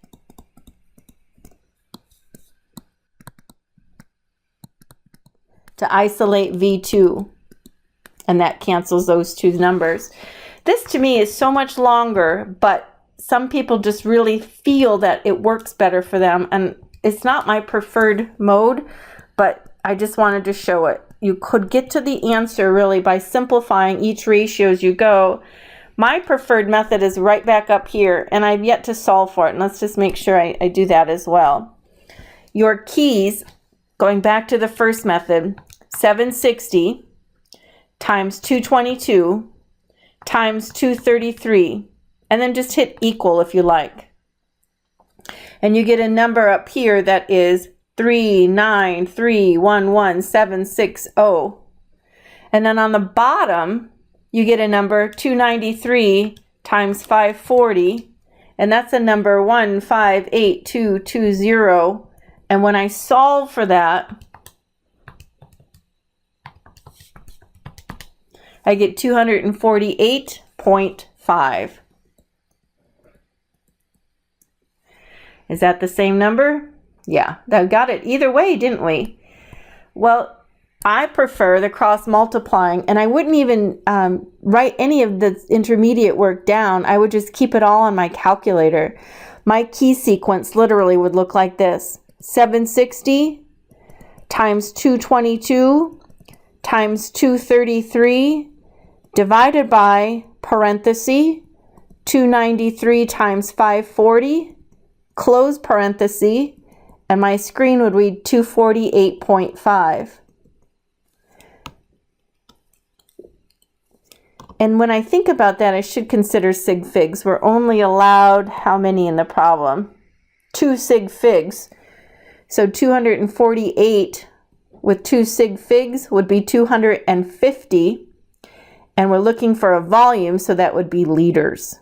To isolate V2. And that cancels those two numbers. This to me is so much longer, but some people just really feel that it works better for them. And it's not my preferred mode, but I just wanted to show it. You could get to the answer really by simplifying each ratio as you go. My preferred method is right back up here, and I've yet to solve for it. And let's just make sure I do that as well. Your keys, going back to the first method, 760 times 222 times 233, and then just hit equal if you like. And you get a number up here that is 39311,760. And then on the bottom, you get a number 293 times 540, and that's a number 158220. And when I solve for that, I get 248.5. Is that the same number? Yeah, that got it either way, didn't we? Well, I prefer the cross multiplying, and I wouldn't even write any of the intermediate work down. I would just keep it all on my calculator. My key sequence literally would look like this. 760 times 222 times 233 divided by parenthesis 293 times 540, close parenthesis, and my screen would read 248.5. And when I think about that, I should consider sig figs. We're only allowed how many in the problem? 2 sig figs. So 248 with 2 sig figs would be 250. And we're looking for a volume, so that would be liters.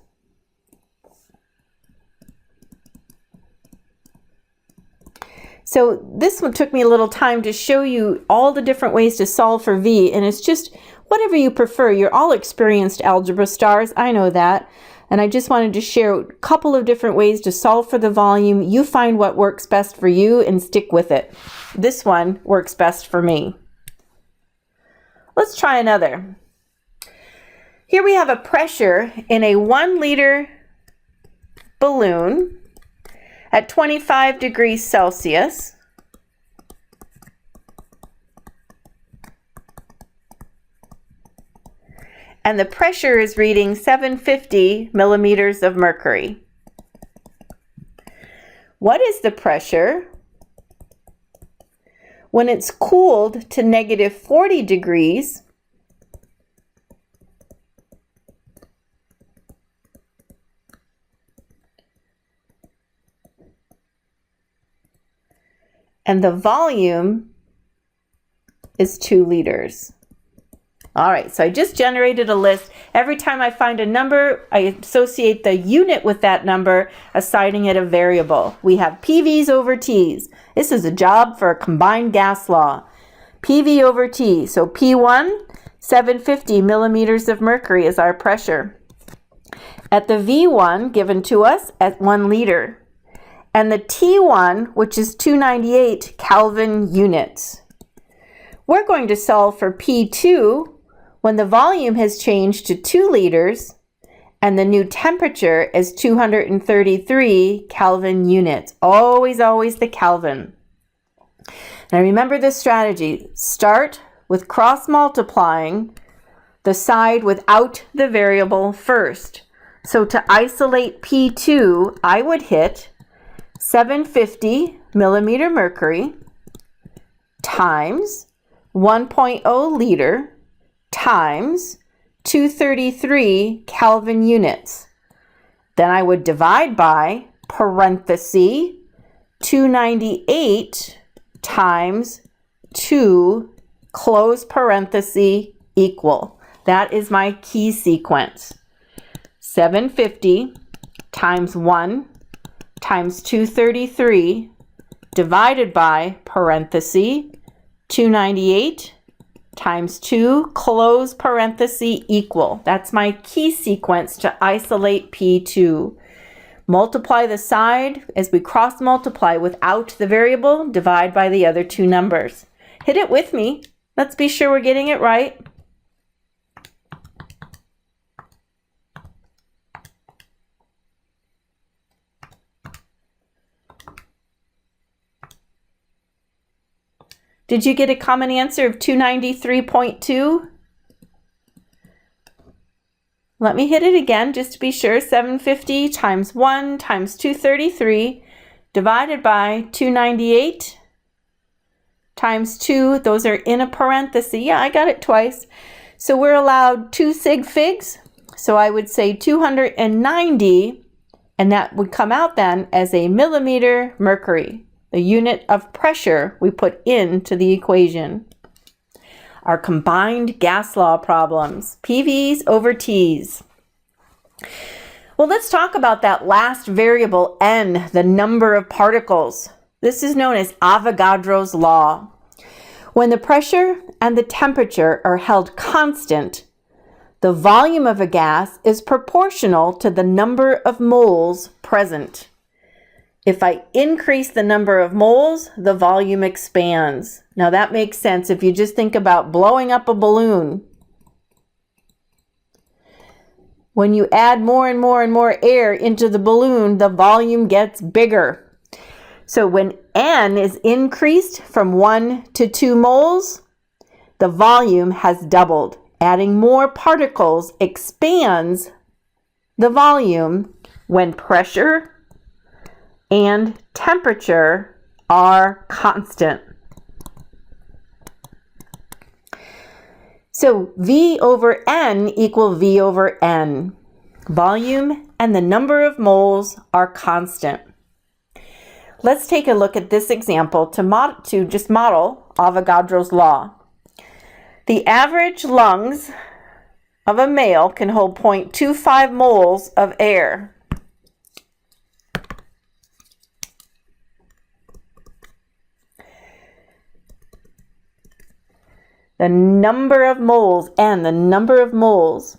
So this one took me a little time to show you all the different ways to solve for V, and it's just whatever you prefer. You're all experienced algebra stars, I know that. And I just wanted to share a couple of different ways to solve for the volume. You find what works best for you and stick with it. This one works best for me. Let's try another. Here we have a pressure in a 1 liter balloon at 25 degrees Celsius. And the pressure is reading 750 millimeters of mercury. What is the pressure when it's cooled to negative 40 degrees and the volume is 2 liters? All right, so I just generated a list. Every time I find a number, I associate the unit with that number, assigning it a variable. We have PVs over Ts. This is a job for a combined gas law. PV over T. So P1, 750 millimeters of mercury is our pressure. At the V1 given to us at 1 liter. And the T1, which is 298 Kelvin units. We're going to solve for P2 when the volume has changed to 2 liters and the new temperature is 233 Kelvin units. Always, always the Kelvin. Now remember this strategy. Start with cross multiplying the side without the variable first. So to isolate P2, I would hit 750 millimeter mercury times 1.0 liter times 233 Kelvin units. Then I would divide by parenthesis 298 times 2 close parenthesis equal. That is my key sequence. 750 times 1 times 233 divided by parenthesis 298 times 2 close parenthesis equal. That's my key sequence to isolate P2. Multiply the side as we cross multiply without the variable, divide by the other two numbers. Hit it with me. Let's be sure we're getting it right. Did you get a common answer of 293.2? Let me hit it again just to be sure. 750 times 1 times 233 divided by 298 times 2. Those are in a parenthesis. Yeah, I got it twice. So we're allowed 2 sig figs. So I would say 290, and that would come out then as a millimeter mercury, the unit of pressure we put into the equation. Our combined gas law problems, PVs over Ts. Well, let's talk about that last variable, N, the number of particles. This is known as Avogadro's law. When the pressure and the temperature are held constant, the volume of a gas is proportional to the number of moles present. If I increase the number of moles, the volume expands. Now that makes sense if you just think about blowing up a balloon. When you add more and more and more air into the balloon, the volume gets bigger. So when N is increased from 1 to 2 moles, the volume has doubled. Adding more particles expands the volume when pressure and temperature are constant. So V over N equal V over N. Volume and the number of moles are constant. Let's take a look at this example to just model Avogadro's law. The average lungs of a male can hold 0.25 moles of air. The number of moles, N, the number of moles.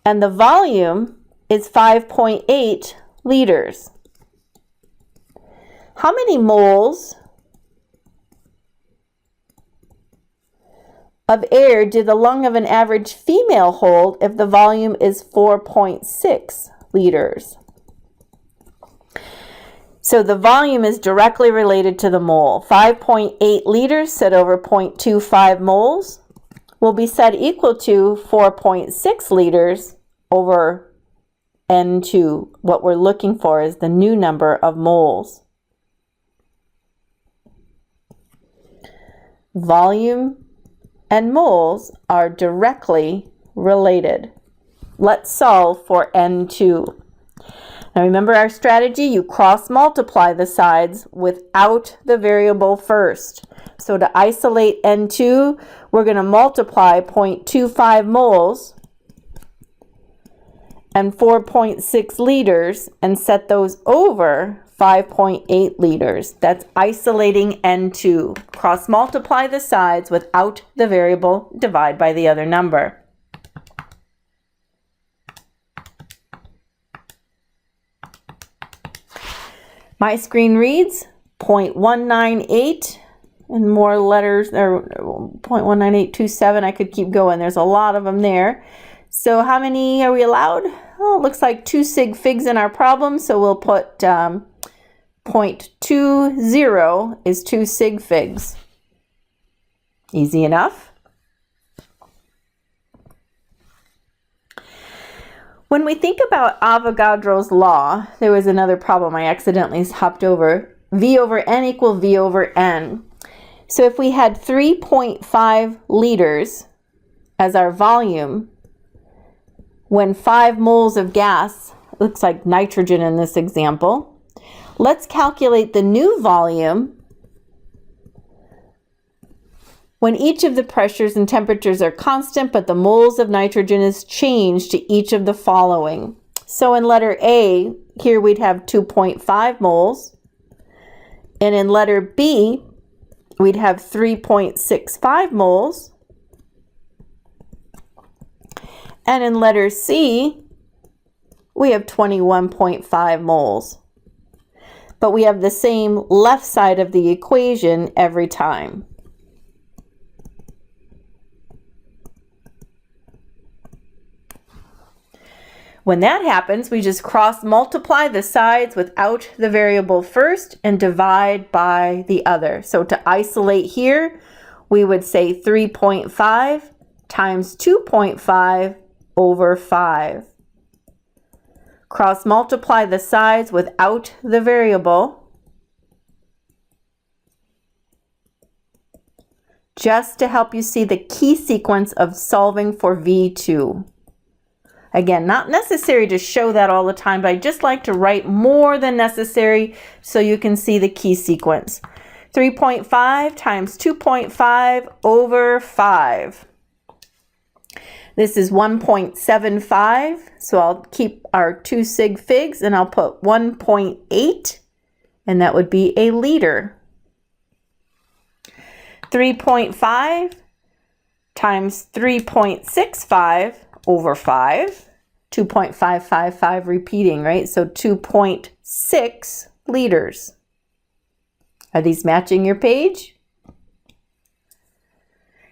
And the volume is 5.8 liters. How many moles of air did the lung of an average female hold if the volume is 4.6 liters? So the volume is directly related to the mole. 5.8 liters set over 0.25 moles will be set equal to 4.6 liters over N2. What we're looking for is the new number of moles. Volume and moles are directly related. Let's solve for N2. Now remember our strategy, you cross multiply the sides without the variable first. So to isolate N2, we're going to multiply 0.25 moles and 4.6 liters and set those over 5.8 liters. That's isolating N2. Cross multiply the sides without the variable, divide by the other number. My screen reads 0.198 and more letters, or 0.19827. I could keep going. There's a lot of them there. So how many are we allowed? Oh, it looks like 2 sig figs in our problem, so we'll put 0.1 0.20 is 2 sig figs. Easy enough. When we think about Avogadro's law, there was another problem I accidentally hopped over. V over N equal V over N. So if we had 3.5 liters as our volume, when 5 moles of gas, looks like nitrogen in this example, let's calculate the new volume when each of the pressures and temperatures are constant, but the moles of nitrogen is changed to each of the following. So in letter A, here we'd have 2.5 moles. And in letter B, we'd have 3.65 moles. And in letter C, we have 21.5 moles. But we have the same left side of the equation every time. When that happens, we just cross multiply the sides without the variable first and divide by the other. So to isolate here, we would say 3.5 times 2.5 over 5. Cross multiply the sides without the variable, just to help you see the key sequence of solving for V2. Again, not necessary to show that all the time, but I just like to write more than necessary so you can see the key sequence. 3.5 times 2.5 over 5. This is 1.75, so I'll keep our 2 sig figs and I'll put 1.8, and that would be a liter. 3.5 times 3.65 over 5, 2.555 repeating, right? So 2.6 liters. Are these matching your page?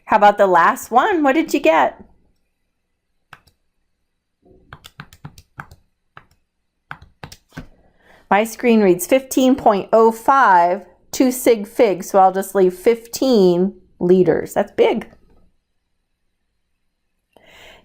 How about the last one? What did you get? My screen reads 15.05, 2 sig figs, so I'll just leave 15 liters. That's big.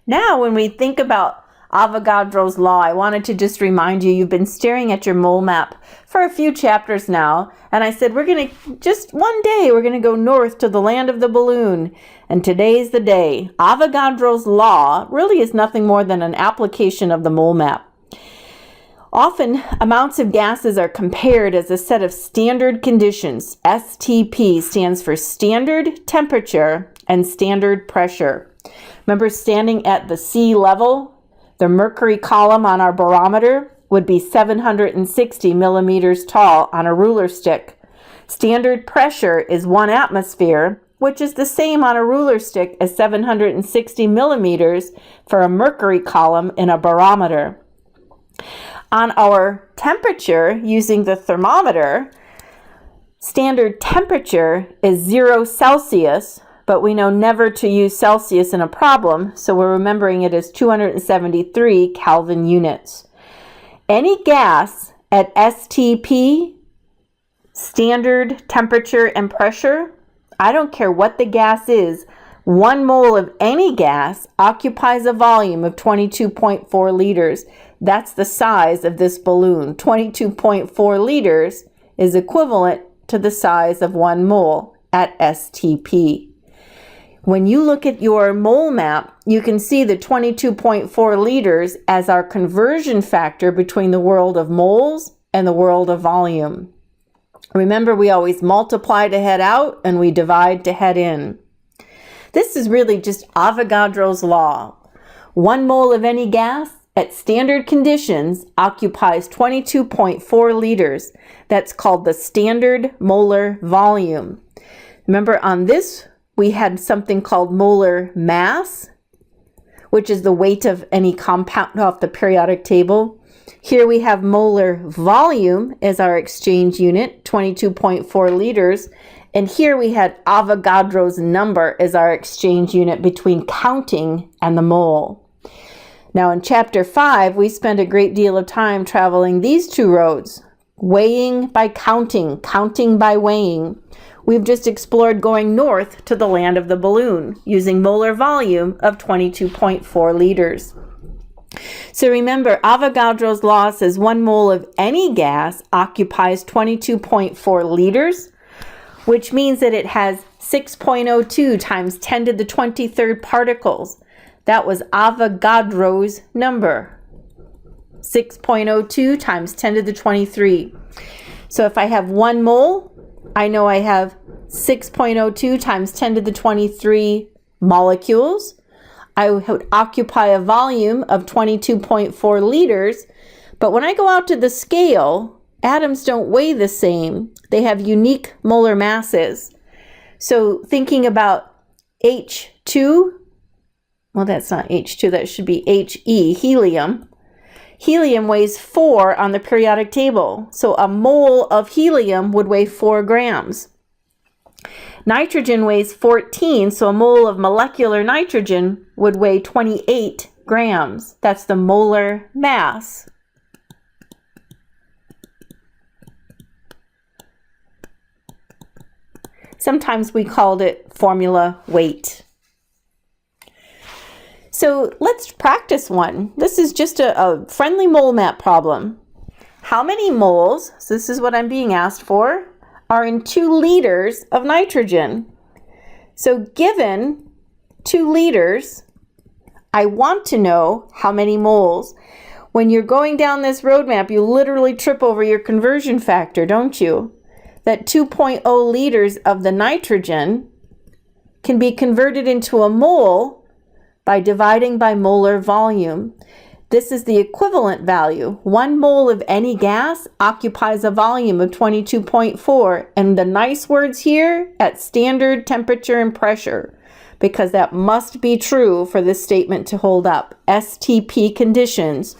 Now, when we think about Avogadro's law, I wanted to just remind you, you've been staring at your mole map for a few chapters now, and I said we're going to, just one day, we're going to go north to the land of the balloon, and today's the day. Avogadro's law really is nothing more than an application of the mole map. Often, amounts of gases are compared as a set of standard conditions. STP stands for standard temperature and standard pressure. Remember, standing at the sea level, the mercury column on our barometer would be 760 millimeters tall on a ruler stick. Standard pressure is 1 atmosphere, which is the same on a ruler stick as 760 millimeters for a mercury column in a barometer. On our temperature, using the thermometer, standard temperature is 0 Celsius, but we know never to use Celsius in a problem, so we're remembering it as 273 Kelvin units. Any gas at STP, standard temperature and pressure, I don't care what the gas is, 1 mole of any gas occupies a volume of 22.4 liters. That's the size of this balloon. 22.4 liters is equivalent to the size of 1 mole at STP. When you look at your mole map, you can see the 22.4 liters as our conversion factor between the world of moles and the world of volume. Remember, we always multiply to head out and we divide to head in. This is really just Avogadro's law. 1 mole of any gas at standard conditions occupies 22.4 liters. That's called the standard molar volume. Remember, on this we had something called molar mass, which is the weight of any compound off the periodic table. Here we have molar volume as our exchange unit, 22.4 liters. And here we had Avogadro's number as our exchange unit between counting and the mole. Now in chapter 5, we spend a great deal of time traveling these two roads, weighing by counting, counting by weighing. We've just explored going north to the land of the balloon using molar volume of 22.4 liters. So remember, Avogadro's law says 1 mole of any gas occupies 22.4 liters, which means that it has 6.02 times 10 to the 23rd particles. That was Avogadro's number. 6.02 times 10 to the 23. So if I have 1 mole, I know I have 6.02 times 10 to the 23 molecules. I would occupy a volume of 22.4 liters. But when I go out to the scale, atoms don't weigh the same. They have unique molar masses. So thinking about H2, well, that's not H2, that should be He, helium. Helium weighs 4 on the periodic table. So a mole of helium would weigh 4 grams. Nitrogen weighs 14, so a mole of molecular nitrogen would weigh 28 grams. That's the molar mass. Sometimes we called it formula weight. So let's practice one. This is just a friendly mole map problem. How many moles, so this is what I'm being asked for, are in 2 liters of nitrogen? So given 2 liters, I want to know how many moles. When you're going down this roadmap, you literally trip over your conversion factor, don't you? That 2.0 liters of the nitrogen can be converted into a mole by dividing by molar volume. This is the equivalent value. 1 mole of any gas occupies a volume of 22.4. And the nice words here, at standard temperature and pressure, because that must be true for this statement to hold up. STP conditions.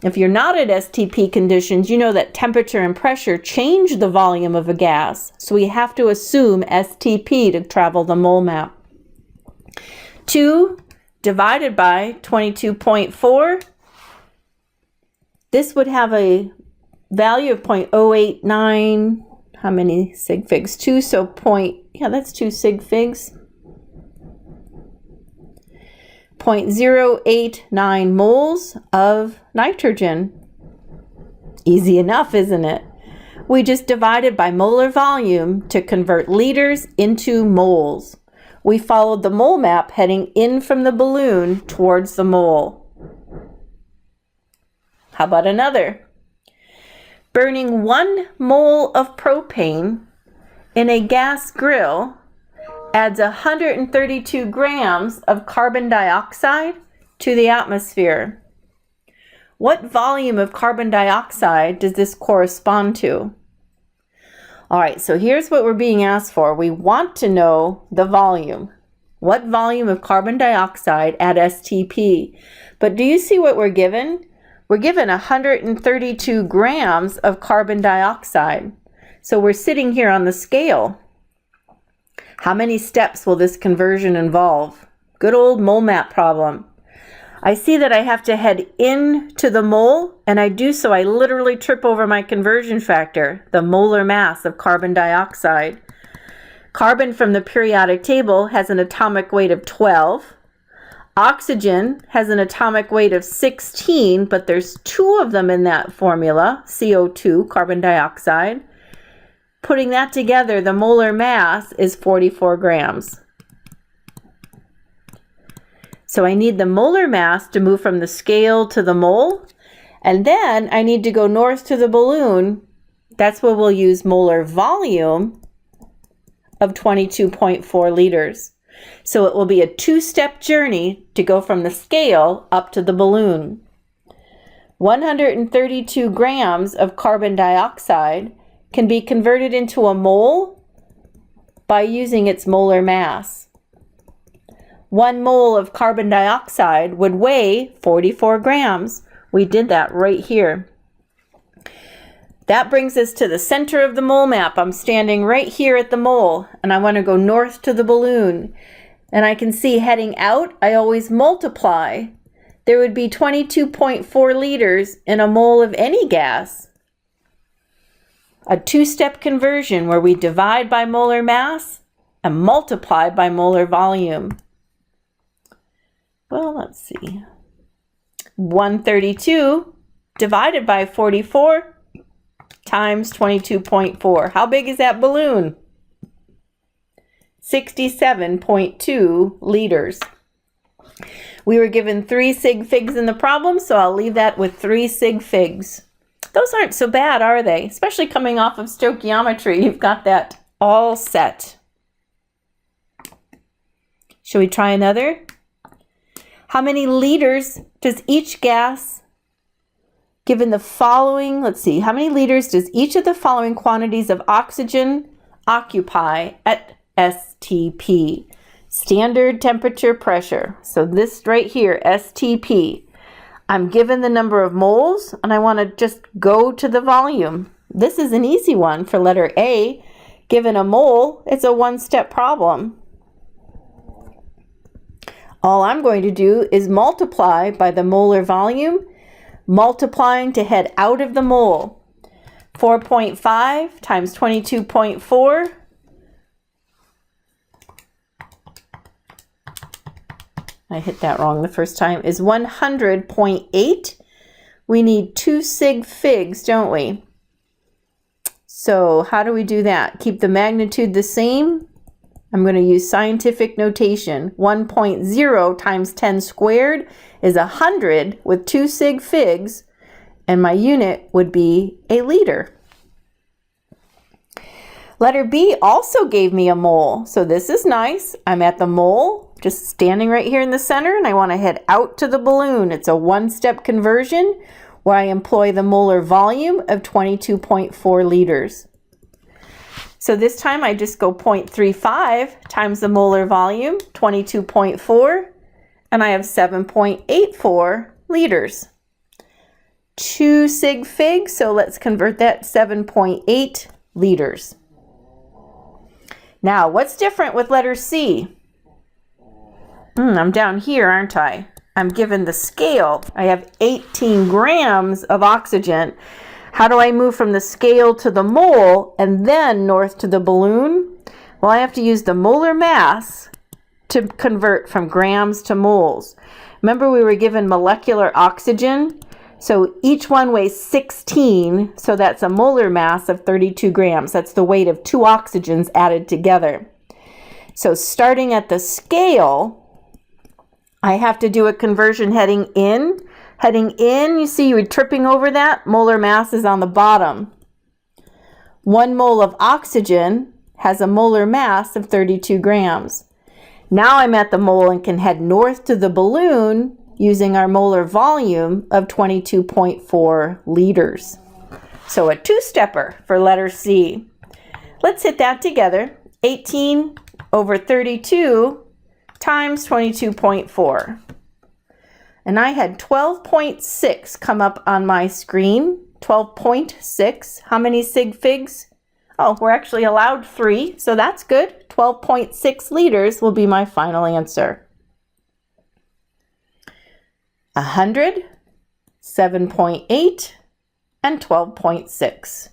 If you're not at STP conditions, you know that temperature and pressure change the volume of a gas. So we have to assume STP to travel the mole map. 2 divided by 22.4. This would have a value of 0.089. How many sig figs? 2, so that's 2 sig figs. 0.089 moles of nitrogen. Easy enough, isn't it? We just divided by molar volume to convert liters into moles. We followed the mole map heading in from the balloon towards the mole. How about another? Burning 1 mole of propane in a gas grill adds 132 grams of carbon dioxide to the atmosphere. What volume of carbon dioxide does this correspond to? All right, so here's what we're being asked for. We want to know the volume. What volume of carbon dioxide at STP? But do you see what we're given? We're given 132 grams of carbon dioxide. So we're sitting here on the scale. How many steps will this conversion involve? Good old mole map problem. I see that I have to head into the mole, and I do so. I literally trip over my conversion factor, the molar mass of carbon dioxide. Carbon from the periodic table has an atomic weight of 12. Oxygen has an atomic weight of 16, but there's 2 of them in that formula, CO2, carbon dioxide. Putting that together, the molar mass is 44 grams. So I need the molar mass to move from the scale to the mole, and then I need to go north to the balloon. That's where we'll use molar volume of 22.4 liters. So it will be a 2-step journey to go from the scale up to the balloon. 132 grams of carbon dioxide can be converted into a mole by using its molar mass. 1 mole of carbon dioxide would weigh 44 grams. We did that right here. That brings us to the center of the mole map. I'm standing right here at the mole, and I want to go north to the balloon. And I can see heading out, I always multiply. There would be 22.4 liters in a mole of any gas. A two-step conversion where we divide by molar mass and multiply by molar volume. Well, let's see. 132 divided by 44 times 22.4. How big is that balloon? 67.2 liters. We were given 3 sig figs in the problem, so I'll leave that with 3 sig figs. Those aren't so bad, are they? Especially coming off of stoichiometry, you've got that all set. Shall we try another? How many liters does each gas, given the following, let's see, how many liters does each of the following quantities of oxygen occupy at STP? Standard temperature pressure. So this right here, STP. I'm given the number of moles and I want to just go to the volume. This is an easy one for letter A. Given a mole, it's a one-step problem. All I'm going to do is multiply by the molar volume, multiplying to head out of the mole. 4.5 times 22.4. I hit that wrong the first time, is 100.8. We need 2 sig figs, don't we? So how do we do that? Keep the magnitude the same. I'm going to use scientific notation. 1.0 times 10 squared is 100 with 2 sig figs, and my unit would be a liter. Letter B also gave me a mole, so this is nice. I'm at the mole, just standing right here in the center, and I want to head out to the balloon. It's a one-step conversion where I employ the molar volume of 22.4 liters. So this time I just go 0.35 times the molar volume, 22.4, and I have 7.84 liters. 2 sig figs, so let's convert that, 7.8 liters. Now, what's different with letter C? I'm down here, aren't I? I'm given the scale. I have 18 grams of oxygen. How do I move from the scale to the mole and then north to the balloon? Well, I have to use the molar mass to convert from grams to moles. Remember, we were given molecular oxygen? So each one weighs 16, so that's a molar mass of 32 grams. That's the weight of 2 oxygens added together. So starting at the scale, I have to do a conversion heading in. Heading in, you see you're tripping over that. Molar mass is on the bottom. 1 mole of oxygen has a molar mass of 32 grams. Now I'm at the mole and can head north to the balloon using our molar volume of 22.4 liters. So a two-stepper for letter C. Let's hit that together. 18 over 32 times 22.4. And I had 12.6 come up on my screen. 12.6. How many sig figs? Oh, we're actually allowed 3, so that's good. 12.6 liters will be my final answer. 100, 7.8, and 12.6.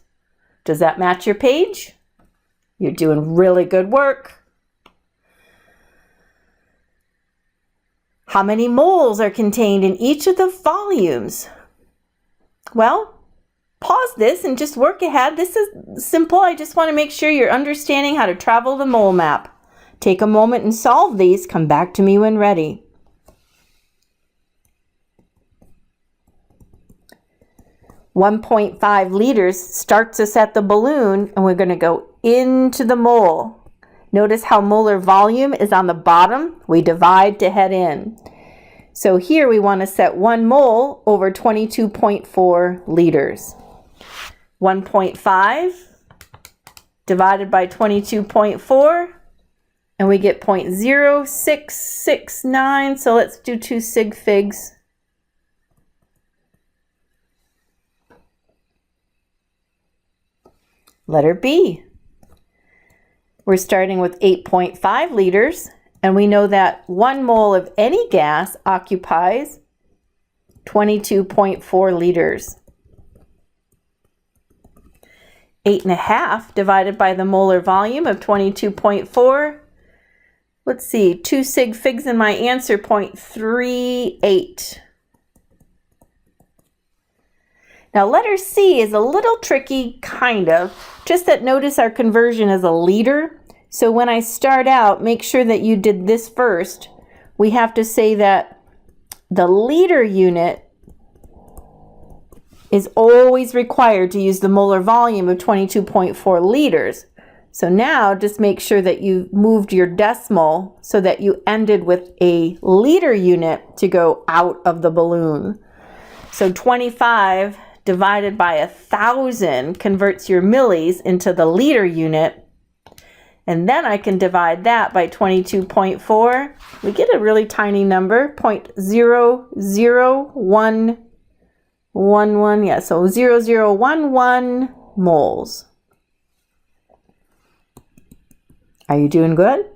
Does that match your page? You're doing really good work. How many moles are contained in each of the volumes? Well, pause this and just work ahead. This is simple. I just want to make sure you're understanding how to travel the mole map. Take a moment and solve these. Come back to me when ready. .5 liters starts us at the balloon, and we're going to go into the mole. Notice how molar volume is on the bottom. We divide to head in. So here we want to set 1 mole over 22.4 liters. 1.5 divided by 22.4, and we get 0.0669. So let's do 2 sig figs. Letter B. We're starting with 8.5 liters, and we know that 1 mole of any gas occupies 22.4 liters. 8.5 divided by the molar volume of 22.4. Let's see, 2 sig figs in my answer, 0.38. Now letter C is a little tricky, kind of, just that notice our conversion is a liter. So when I start out, make sure that you did this first. We have to say that the liter unit is always required to use the molar volume of 22.4 liters. So now just make sure that you moved your decimal so that you ended with a liter unit to go out of the balloon. So 25 divided by 1,000 converts your millis into the liter unit. And then I can divide that by 22.4. We get a really tiny number, 0.00111. Yeah, so 0011 moles. Are you doing good?